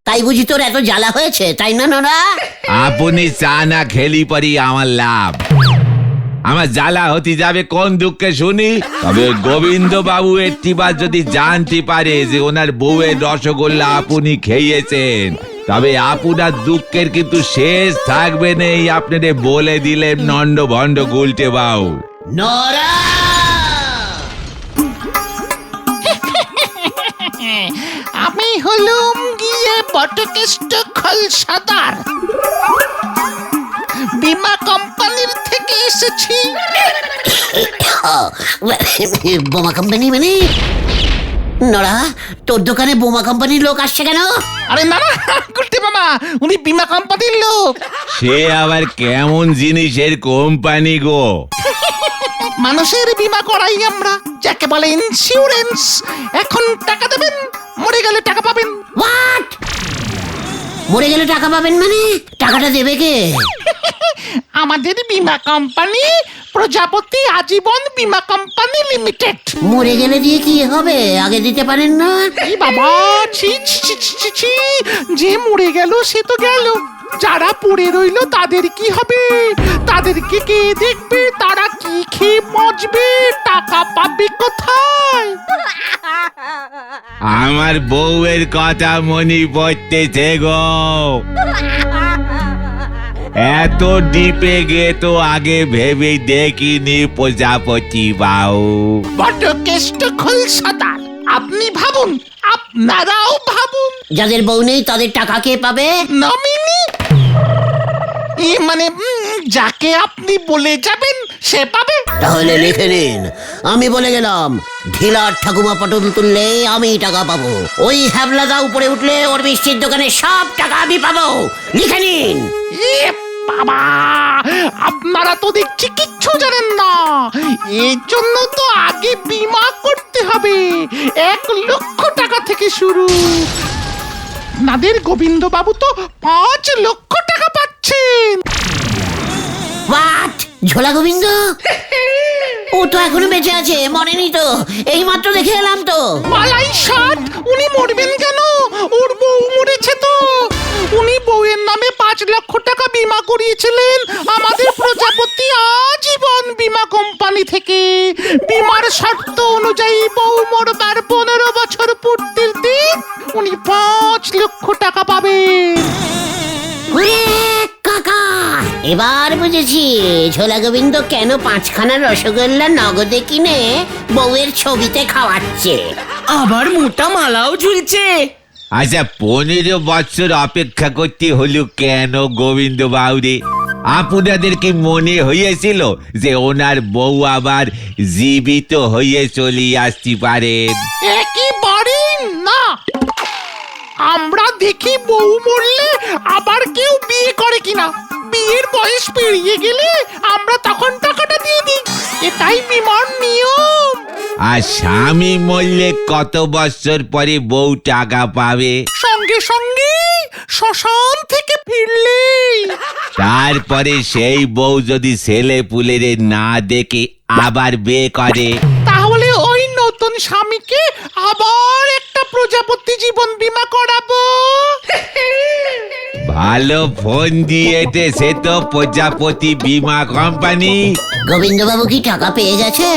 Speaker 1: তাই বুঝি তোর এত জ্বালা হয়েছে, তাই না নোরা?
Speaker 5: আপনি চা না খেলি পরি আমার লাভ, আমার জ্বালা হতে যাবে কোন দুঃখে শুনি। তবে গোবিন্দ বাবু একটিবার যদি জানতে পারে যে ওনার বউয়ের রসগোল্লা আপনি খেয়েছেন, তবে আপনার দুঃখের কিন্তু শেষ থাকবে নেই, আপনাদের বলে দিলেন নন্ড ভণ্ড গুলটে বাবু।
Speaker 1: নোরা!
Speaker 2: আমি হলুম গিয়ে বটকেষ্ট খলসাদার, বীমা কোম্পানির থেকে এসেছি।
Speaker 1: বোমা কোম্পানি মানে? নোরা, তোর দোকানে বোমা কোম্পানির লোক আসছে কেন?
Speaker 2: আরে না না গুলটে মামা, উনি বীমা কোম্পানির লোক।
Speaker 5: সে আবার কেমন জিনিসের কোম্পানি গো?
Speaker 2: মানুষের বীমা করাই আমরা, যাকে বলে ইন্স্যুরেন্স। এখন টাকা দেবেন, মরে গেলে টাকা পাবেন।
Speaker 1: হোয়াট? মরে গেলে টাকা পাবেন মানে? টাকাটা দেবে কে?
Speaker 2: আমাদের বীমা কোম্পানি প্রজাপতি আজীবন বীমা কোম্পানি লিমিটেড।
Speaker 1: মরে গেলে দিয়ে কি হবে, আগে দিতে পারেন না?
Speaker 2: এই বাবা, ছি ছি ছি ছি ছি ছি, যে মরে গেল সে তো গেল, যারা পড়ে রইল তাদের কি হবে? তাদেরকে কে দেখবে? তারা কি খেয়ে মজবে? টাকা পাবে কোথায়?
Speaker 5: আমার বউয়ের কথা মনে পড়তেছে গো। এত ডিপে গে তো আগে ভেবে দেখিনি প্রজাপতি বাউ।
Speaker 2: বড্ড কেষ্ট খোলসাদার। আপনি ভাবুন, আপনারাও ভাবুন।
Speaker 1: যাদের বউ নেই তাদের টাকা কে পাবে?
Speaker 2: নমিনি মানে যাকে আপনি বলে যাবেন সে পাবে।
Speaker 1: তাহলে লিখে নিন, আমি বলে গেলাম, ঢিলার ঠাকুমা পটল তুললে আমি টাকা পাবো, ওই হ্যাবলাদা উপরে উঠলে ওর মিষ্টির দোকানে সব টাকা আমি পাবো। লিখে নিন।
Speaker 2: এ বাবা, আপনারা তো দেখছি কিচ্ছু জানেন না। এর জন্য তো আগে বীমা করতে হবে। 1 লক্ষ টাকা থেকে শুরু। আপনাদের গোবিন্দ বাবু তো 5 লক্ষ টাকা পাচ্ছেন।
Speaker 1: হোয়াট? ঝোলা গোবিন্দ? ও তো এখনো বেঁচে আছে, মরেনি তো? এই মাত্র দেখে এলাম তো।
Speaker 2: পালাই ষাট, উনি মরবেন কেন? ওর বউ মরেছে তো। উনি বউয়ের নামে 5 লক্ষ টাকা বীমা করিয়েছিলেন আমাদের প্রজাপতি আজীবন বীমা কোম্পানি থেকে। বীমার শর্ত অনুযায়ী বউ মরবার 15 বছর পূর্তির দিন উনি 5 লক্ষ টাকা পাবেন।
Speaker 1: ওরে কাকা, এবার বুঝেছি ঝোলা গোবিন্দ কেন 5খানা রসগোল্লা নগদে কিনে বউয়ের ছবিতে খাওয়াচ্ছে।
Speaker 4: আবার মোটা মালাও ঝুলছে।
Speaker 5: আচ্ছা, 15 বছর অপেক্ষা করতে হলো কেন গোবিন্দ বাউরে? আপনাদের কি মনে হয়েছিল যে ওনার বউ আবার জীবিত হয়ে চলে আসতে পারেন?
Speaker 2: একেবারেই না। আমরা দেখি বউ মরলে আবার কেউ বিয়ে করে কিনা। বিয়ের বয়স পেরিয়ে গেলে আমরা তখন টাকাটা দিয়ে দিই, এটাই বিমার নিয়ম।
Speaker 5: আর স্বামী মরলে কত বছর পরে বউ টাকা পাবে?
Speaker 2: সঙ্গে সঙ্গে শ্মশান থেকে ফিরলে।
Speaker 5: তারপরে সেই বউ যদি ছেলে পুলের না দেখে আবার বিয়ে করে,
Speaker 2: তাহলে ওই নতুন স্বামীকে আবার একটা প্রজাপতি জীবন বীমা করাবো।
Speaker 5: ভালো ফোন দিয়েছে সে তো প্রজাপতি বীমা কোম্পানি।
Speaker 1: গোবিন্দ বাবু কি টাকা পেয়ে গেছে?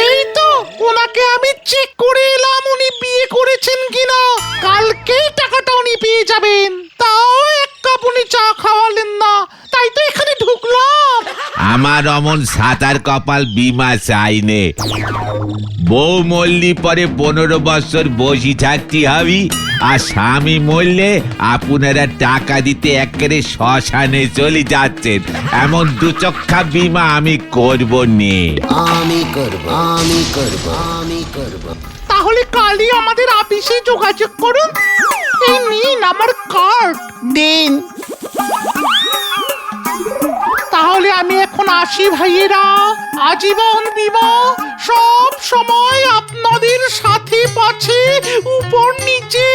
Speaker 2: এই তো ওনাকে আমি চেক করে এলাম উনি বিয়ে করেছেন কিনা। কালকেই টাকাটা উনি পেয়ে যাবেন। তাও 1 কাপ উনি চা খাওয়ালেন না, তাই তো এখানে ঢুকলাম।
Speaker 5: আমার অমন সাতার কপাল বীমা চাইনে। বউ মরলি পরে 15 বছর বসে থাকতে হবে, আর স্বামী মরলে আপনারা টাকা দিতে একেবারে শ্মশানে চলে যাচ্ছেন। এমন দুচক্ষা বীমা আমি করব নে।
Speaker 1: আমি করব, আমি করব, আমি করব।
Speaker 2: তাহলে কালই আমাদের অফিসে যোগাযোগ করুন। এই নিন আমার কার্ড, দিন। তাহলে আমি এখন আসি ভাইয়েরা। আজীবন বীমা সব সময় আপনাদের সাথে পাছে, উপর নিচে,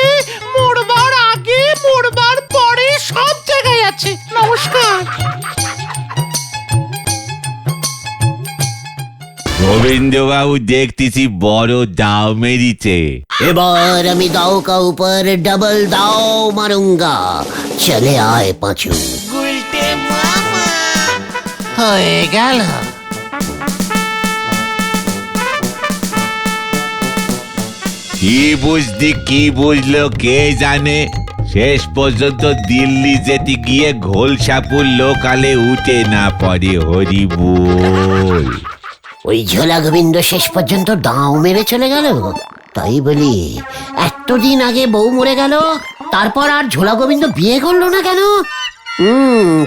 Speaker 2: মরবার আগে মরবার পরে সব জায়গায় আছে। নমস্কার।
Speaker 5: গোবিন্দবাবু দেখতেছি বড় দাও মেরিছে।
Speaker 1: এবার আমি দাও কা উপর ডবল দাও মারুঙ্গা। চলে আয় পাঁচু।
Speaker 2: হয়ে গেল।
Speaker 5: কি বুঝলো কে জানে। শেষ পর্যন্ত দিল্লি যেতে গিয়ে ঘোলসাপুর লোকালে উঠে না পড়ে। হরি বল।
Speaker 1: ওই ঝোলা গোবিন্দ শেষ পর্যন্ত দাও মেরে চলে গেল। তাই বলি এতদিন আগে বউ মরে গেল, তারপর আর ঝোলা গোবিন্দ বিয়ে করলো না কেন?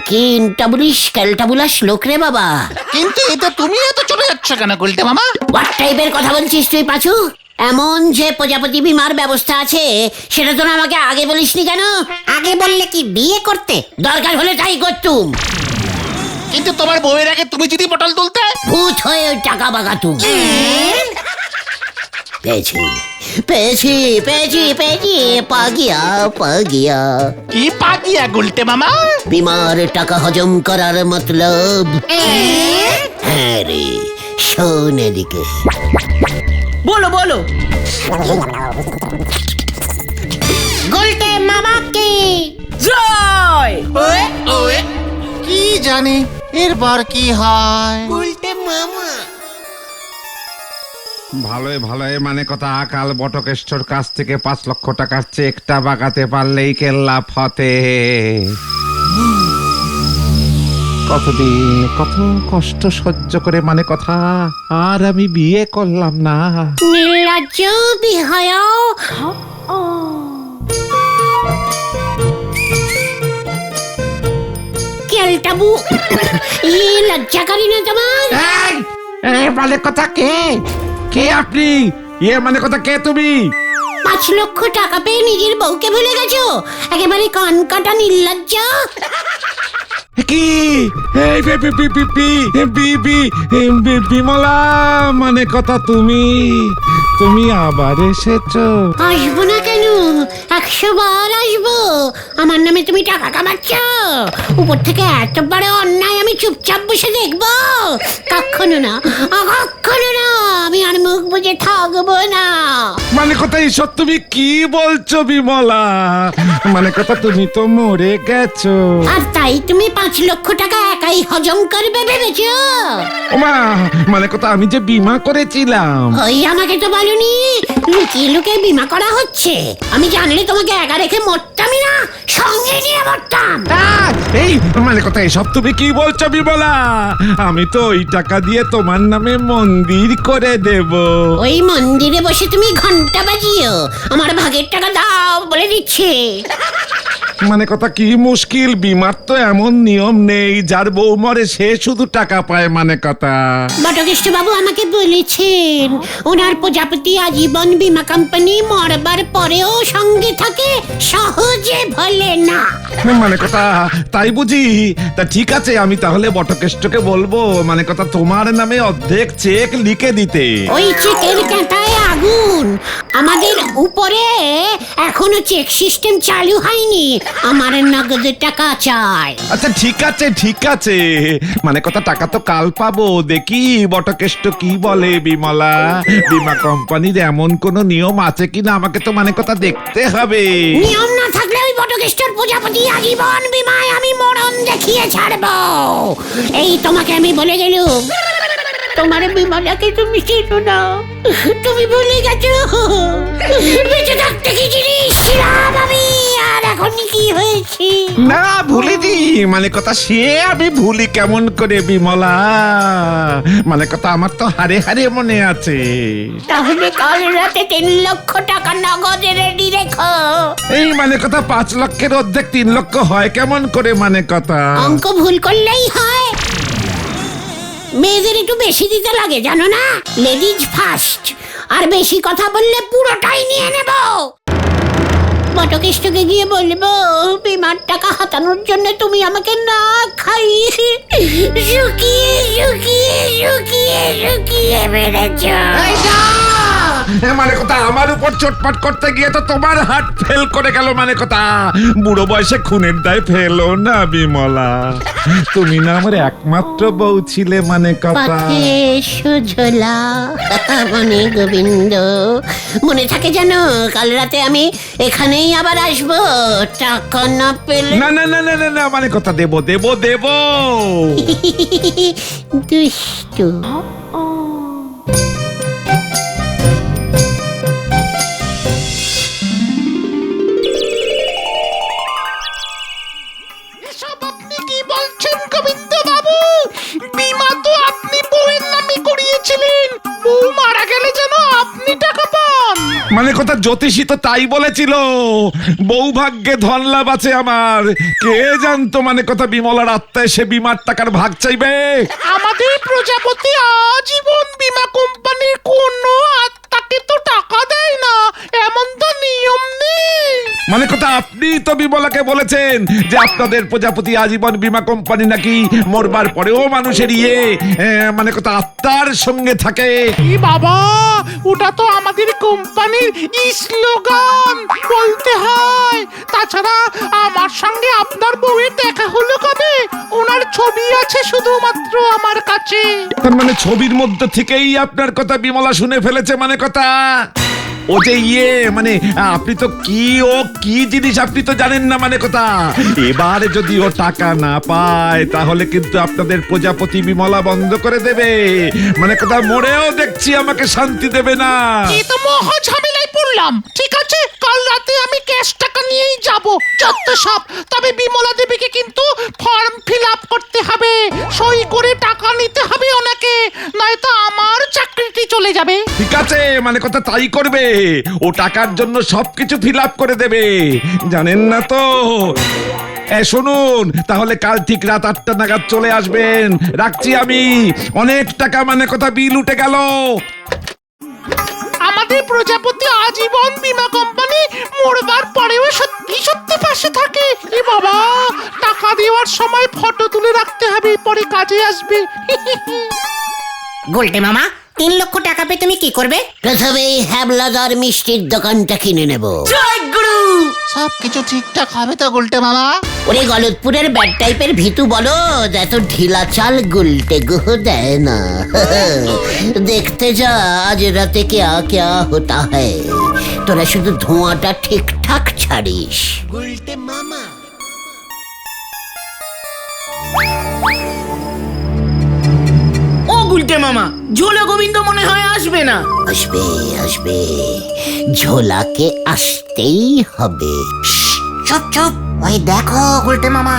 Speaker 1: কি ইন্টাবুলিশ ক্যালটাবুলাস লোক রে বাবা।
Speaker 2: কিন্তু এটা তুমি এত চলে যাচ্ছ কেন গুলটে মামা?
Speaker 1: হোয়াট টাইপের কথা বলছিস তুই পাঁচু? এমন যে প্রজাপতি বীমার ব্যবস্থা আছে সেটা তো আমাকে আগে বলিসনি কেন?
Speaker 11: আগে বললে কি বিয়ে করতে?
Speaker 1: দরকার হলে তাই করতুম।
Speaker 2: কিন্তু তোমার বউয়ের আগে তুমি যদি পটল তুলতে।
Speaker 1: ভূত হয়ে ওই টাকা বাগাতুম। পেয়েছি পেয়েছি পেয়েছি পেয়েছি, পাগিয়া পাগিয়া।
Speaker 2: কি পাগিয়া গুলটে মামা?
Speaker 1: বিমার টাকা হজম করার মতলব। হ্যাঁ রে, শোন এদিকে।
Speaker 4: বলো বলো।
Speaker 11: গুলটে মামা কি
Speaker 4: জয়।
Speaker 2: কি জানি এরপর কি হয়।
Speaker 12: ভালোই ভালোই মানে কথা, কাল বটকেশ্বর কাছ থেকে 5 লক্ষ টাকার চেকটা বাগাতে পারলেই কেল্লা ফতে। কতদিন কত কষ্ট সহ্য করে মানে কথা, আর আমি বিয়ে করলাম না।
Speaker 1: নির্লজ্জ বিহায়া। কেলটাবু, এই লজ্জা করি না তোমার?
Speaker 12: মানে কথা কে? কে আপনি? মানে কথা কে তুমি?
Speaker 1: 5 লক্ষ টাকা পেয়ে নিজের বউকে ভুলে গেছো? একেবারে কান কাটা নির্লজ্জ।
Speaker 12: কি বিমলা, মানে কথা তুমি আবার এসেছো?
Speaker 1: আসবো না কেন, 100 বার আসবো। আমার নামে তুমি টাকা কামাচ্ছ, উপর থেকে এত বড় অন্যায় আমি চুপচাপ বসে দেখবো? কখনো না, কখনো না, আমি আর মুখ বুজে থাকবো না।
Speaker 12: মানে কথা এইসব তুমি কি বলছো বিমলা? মানে কথা তুমি তো মরে গেছো।
Speaker 1: আর তাই তুমি 5 লক্ষ টাকা একাই হজম করবে ভেবেছো?
Speaker 12: ওমা, মানে কথা আমি যে বীমা করেছিলাম।
Speaker 1: ওই আমাকে তো বলনি লুকিয়ে লুকিয়ে বীমা করা হচ্ছে। আমি জানলে তোমাকে একা রেখে মরতামই না, সঙ্গে নিয়ে মরতাম।
Speaker 12: এই মানে কথা এসব তুমি কি বলছো বিমলা? আমি তো ওই টাকা দিয়ে তোমার নামে মন্দির করে দেব।
Speaker 1: ওই মন্দিরে বসে তুমি ঘন্টা বাজিও, আমার ভাগের টাকা দাও বলে দিচ্ছে।
Speaker 12: মানে কথা কি মুশকিল, বিমার তো এমন নিয়ম নেই যার বউ মরে সে শুধু টাকা পায়। মানে কথা
Speaker 1: বটকেষ্ট বাবু আমাকে বলেছেন ওনার প্রজাপতি আজীবন বীমা কোম্পানি মরবার পরেও সঙ্গে থাকে, সহজে ভোলে না।
Speaker 12: মানে কথা তাই বুঝি? তা ঠিক আছে, আমি তাহলে বটকেষ্টকে বলবো মানে কথা তোমার নামে অর্ধেক চেক লিখে দিতে।
Speaker 1: ওই চেকের কাঁটায় আগুন। আমাদের উপরে এখনো চেক সিস্টেম চালু হয়নি, আমার নগদ টাকা চাই।
Speaker 12: আচ্ছা ঠিক আছে ঠিক আছে, মানে কথা টাকা তো কাল পাবো। দেখি বটকেষ্ট কি বলে বিমলা। বীমা কোম্পানির এমন কোন নিয়ম আছে কিনা আমাকে তো মানে কথা দেখতে হবে।
Speaker 1: নিয়ম না থাকলে ওই বটকেষ্টর প্রজাপতি আজীবন বীমায় আমি মরণ দেখিয়ে ছাড়বো। এই তোমাকে আমি বলে গেলুম, তোমার বিমলাকে তুমি চিনো না, তুমি ভুলে গেছো বেঁচে থাকতে কি জিনিস ছিলাম আমি, আর এখন কি হয়েছি।
Speaker 12: না ভুলিনি, মানে কথা সে আমি ভুলি কেমন করে বিমলা? মানে কথা আমার তো হারে হারে মনে আছে।
Speaker 1: তাহলে কাল রাতে 3 লক্ষ টাকা নগদে রেডি রেখো।
Speaker 12: এই মানে কথা 5 লক্ষের অর্ধেক 3 লক্ষ হয় কেমন করে? মানে কথা
Speaker 1: অঙ্ক ভুল করলেই হয়। মেয়েদের একটু বেশি দিতে লাগে জানো না, লেডিজ ফার্স্ট। আর বেশি কথা বললে পুরোটাই নিয়ে নেব। বটকেষ্টকে গিয়ে বলবো বিমার টাকা হাতানোর জন্য তুমি আমাকে না খাইয়ে শুকিয়ে শুকিয়ে শুকিয়ে শুকিয়ে মেরেছ।
Speaker 12: মানে কথা আমার উপর চটপট করতে গিয়ে তো তোমার হাত ফেল করে গেল। মানে কথা বুড়ো বয়সে খুনের দায় ফেলো না বিমলা, তুমি না আমার একমাত্র বউ ছিলে। মানে কথা
Speaker 1: সুঝলা মনে গোবিন্দ, মনে থাকে জানো কাল রাতে আমি এখানেই আবার আসবো টাকা না পেলে।
Speaker 12: না না না না না না, মানে কথা দেব দেব দেব।
Speaker 1: দুষ্টু।
Speaker 2: কি বলছেন গোবিন্দ বাবু? বীমা তো আপনি বউয়ের নামে করিয়েছিলেন, বউ মারা গেলে যেন আপনি টাকা পান।
Speaker 12: মানে কথা জ্যোতিষী তো তাই বলেছিল, বউ ভাগ্যে ধন লাভ আছে আমার। কে জানতো মানে কথা বিমলার আত্মায় সে বীমার টাকার ভাগ চাইবে।
Speaker 2: আমাদের প্রজাপতি আজীবন বীমা কোম্পানির কোনো আত্মাকে তো টাকা দেয় না, এমন তো নিয়ম নেই।
Speaker 12: মানে কথা আপনি তো বিমলাকে বলেছেন যে আপনাদের প্রজাপতি আজীবন বীমা কোম্পানি নাকি মরবার পরেও মানুষের মানে কথা আত্মার সঙ্গে থাকে।
Speaker 2: কি বাবা, ওটা তো আমাদের কোম্পানির স্লোগান বলতে হয়। তাছাড়া আমার সঙ্গে আপনার বউয়ের দেখা হলো কবে? ওনার ছবি আছে শুধুমাত্র আমার কাছে।
Speaker 12: তার মানে ছবির মধ্যে থেকেই আপনার কথা বিমলা শুনে ফেলেছে। মানে কথা ও যে মানে আপনি তো কি জিনিস আপনি তো জানেন না মানে কথা। এবারে যদি ও টাকা না পায় তাহলে কিন্তু আপনাদের প্রজাপতি বিমলা বন্ধ করে দেবে মানে কথা। মরেও দেখছি আমাকে শান্তি দেবে না।
Speaker 2: এই তো মহা ঝামেলায় পড়লাম। ঠিক আছে, কাল রাতে আমি ক্যাশ টাকা নিয়েই যাব, যত সব। তবে বিমলা দেবীকে কিন্তু ফর্ম ফিল আপ করতে হবে, সই করে টাকা নিতে হবে ওনাকে, নয়তো আমার চাকরিটি চলে যাবে।
Speaker 12: ঠিক আছে, মানে কথা তাই করবে। ও টাকার জন্য সবকিছু ফিল আপ করে দেবে, জানেন না তো। শুনুন, তাহলে কাল ঠিক রাত 8টা নাগাদ চলে আসবেন। রাখছি আমি। অনেক টাকা মানে কথা বিল উঠে গেল।
Speaker 2: আমাদের প্রজাপতি আজীবন বীমা কোম্পানি মরবার পরেও সত্যি সত্যি পাশে থাকে। এ বাবা, টাকা দেওয়ার সময় ফটো তুলে রাখতে হবে, পরে কাজে আসবে।
Speaker 11: গোলটে মামা, 3 লক্ষ টাকা পেয়ে তুমি কি করবে?
Speaker 1: প্রথমে হ্যাবলাদার মিষ্টির দোকানটা কিনে নেব।
Speaker 2: সবকিছু ঠিকঠাক হবে তো গুলটে মামা?
Speaker 1: ওরে গলতপুরের ব্যাড টাইপের ভিতু বলো, এত ঢিলা চাল গুলটে গুহ দেয় না। দেখতে যা আজ রাতে क्या क्या होता है। তোরা শুধু ধোঁয়াটা ঠিকঠাক ছাড়িস। গুলটে মামা।
Speaker 4: ও গুলটে মামা, ঝোলা গোবিন্দ মনে হয় আসবে না।
Speaker 1: আসবে আসবে, ঝোলাকে আসতেই হবে।
Speaker 11: চুপ চুপ, ওই দেখো গোলটে মামা।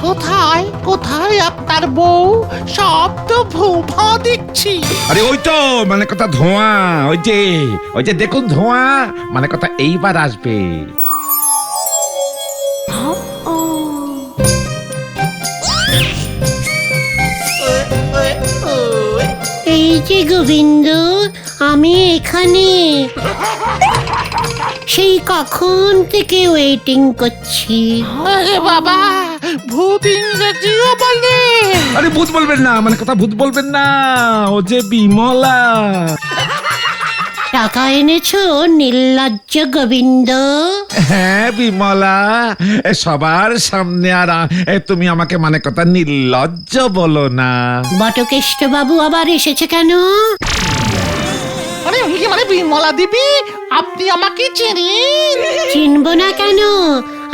Speaker 2: কোথায় কোথায় আপনার বউ? সব তো ভূভা দেখছি।
Speaker 12: আরে ওই তো মানে কথা ধোঁয়া, ওই যে দেখুন ধোঁয়া, মানে কথা এইবার আসবে।
Speaker 1: এই যে গোবিন্দ, আমি এখানে সেই কখন থেকে ওয়েটিং করছি।
Speaker 2: আরে বাবা, ভূত ইংরেজিও বলে।
Speaker 12: আরে ভূত বলবেন না, মানে কথা ভূত বলবেন না, ও যে বিমলা।
Speaker 1: টাকা এনেছো নির্লজ্জ গোবিন্দ?
Speaker 12: হ্যাঁ বিমলা, সবার সামনে। আর তুমি আমাকে মানে কথা নির্লজ্জ বলো না।
Speaker 1: বটকেষ্ট বাবু আবার এসেছে কেন?
Speaker 2: মানে বিমলা দেবী, আপনি আমাকে চেনেন?
Speaker 1: চিনব না কেন?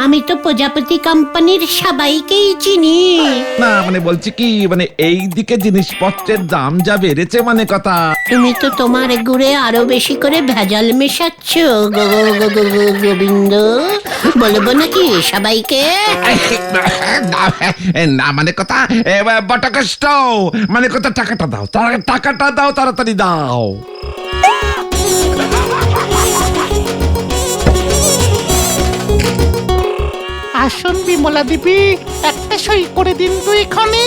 Speaker 1: আমি তো প্রজাপতি কোম্পানির সবাইকেই চিনি।
Speaker 12: না মানে বলছি কি, মানে এই দিকে জিনিসপত্রের দাম যা বেড়েছে মানে কথা।
Speaker 1: তুমি তো তোমার গুড়ে আরো বেশি করে ভেজাল মেশাচ্ছ গোবিন্দ। বলবো নাকি সবাইকে?
Speaker 12: না মানে কথা বটকষ্ট, মানে কথা টাকাটা দাও, টাকাটা দাও, তাড়াতাড়ি দাও।
Speaker 2: আসুন বিমলা দেবী, একটা সই করে দিন তো এখানে।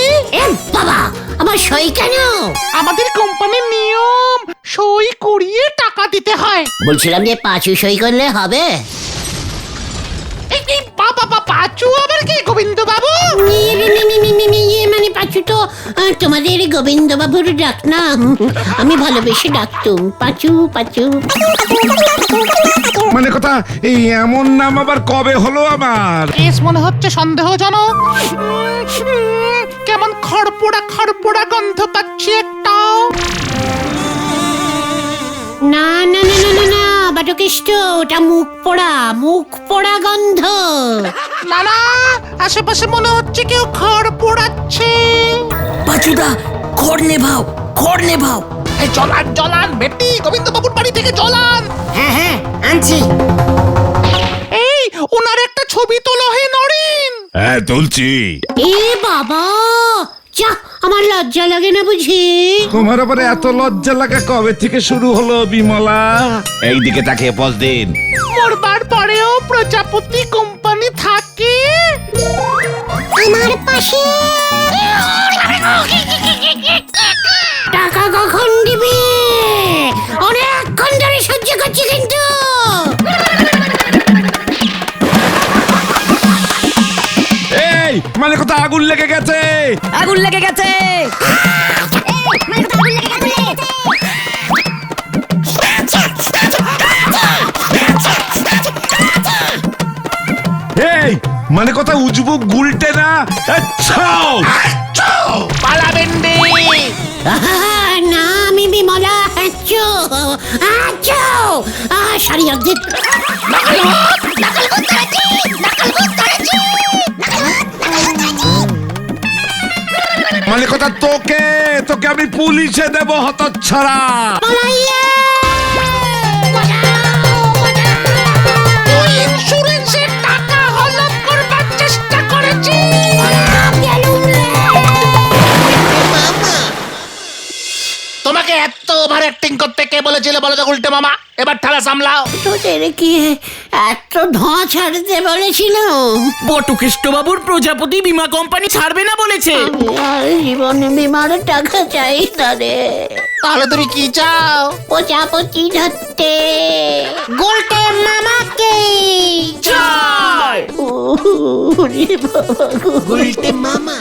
Speaker 1: বাবা, আমার সই কেন?
Speaker 2: আমাদের কোম্পানির নিয়ম, সই করিয়ে টাকা দিতে হয়।
Speaker 1: বলছিলাম যে পাঁচু সই করলে হবে।
Speaker 2: এই বাবা, পাঁচু আবার কি গোবিন্দ বাবু?
Speaker 1: মানে পাঁচু তো তোমাদের গোবিন্দ বাবুর ডাক নাম। আমি ভালোবেসে ডাকতুম পাঁচু পাঁচু।
Speaker 12: মানে কথা এই এমন নাম আবার কবে হলো আমার?
Speaker 2: কেস মনে হচ্ছে সন্দেহজনক। কেমন খড়পোড়া গন্ধ পাচ্ছি একটা।
Speaker 1: না না না না না না বটকেষ্ট, ওটা মুখ পোড়া গন্ধ।
Speaker 2: না না, আশেপাশে মনে হচ্ছে কেউ খড় পোড়াচ্ছে।
Speaker 4: পাচুদা, খড় নেভাও।
Speaker 2: এই জলান বেটি, গোবিন্দ বাবুর বাড়ি থেকে জলান।
Speaker 11: হ্যাঁ হ্যাঁ, আনছি।
Speaker 2: এই ওনার একটা ছবি তোলো হে নরেন।
Speaker 7: হ্যাঁ তুলছি।
Speaker 1: এ বাবা, যা, আমার লজ্জা লাগে না বুঝি?
Speaker 12: তোমার আবার এত লজ্জা লাগা কবে থেকে শুরু হলো বিমলা? এইদিকে তাকিয়ে পজ দিন।
Speaker 2: মরবার পরেও প্রজাপতি কোম্পানি থাকে
Speaker 11: আমার পাশে।
Speaker 1: টাকা কখন দিবি? অনেকক্ষণ ধরে সহ্য করছি কিন্তু।
Speaker 12: এই মানে কথা আগুন লেগে গেছে। এই মানে কথা উজবুক গুলটে না। আচ্ছা
Speaker 1: শাড়ি অর্ধেক।
Speaker 12: মানে কথা তোকে তোকে আমি পুলিশে দেব হতচ্ছাড়া।
Speaker 4: ইন্স্যুরেন্সের টাকা হলপ করবার চেষ্টা করেছি।
Speaker 2: তোমাকে এত ওভার অ্যাক্টিং করতে কে বলেছিল বলো তো গুলটে মামা? এবার ঠালা সামলাও।
Speaker 1: তোদের কি এত ধোঁয়া ছাড়তে বলেছিল?
Speaker 4: বটুকেষ্ট বাবুর প্রজাপতি বীমা কোম্পানি ছাড়বে না বলেছে।
Speaker 1: আর জীবনে বিমার টাকা চাই তারে।
Speaker 2: তাহলে তুমি কি চাও?
Speaker 1: প্রজাপতি ধরতে গোলটে মামাকে
Speaker 4: চাই।
Speaker 1: ওরে বাবা গো।
Speaker 2: গুলটে মামা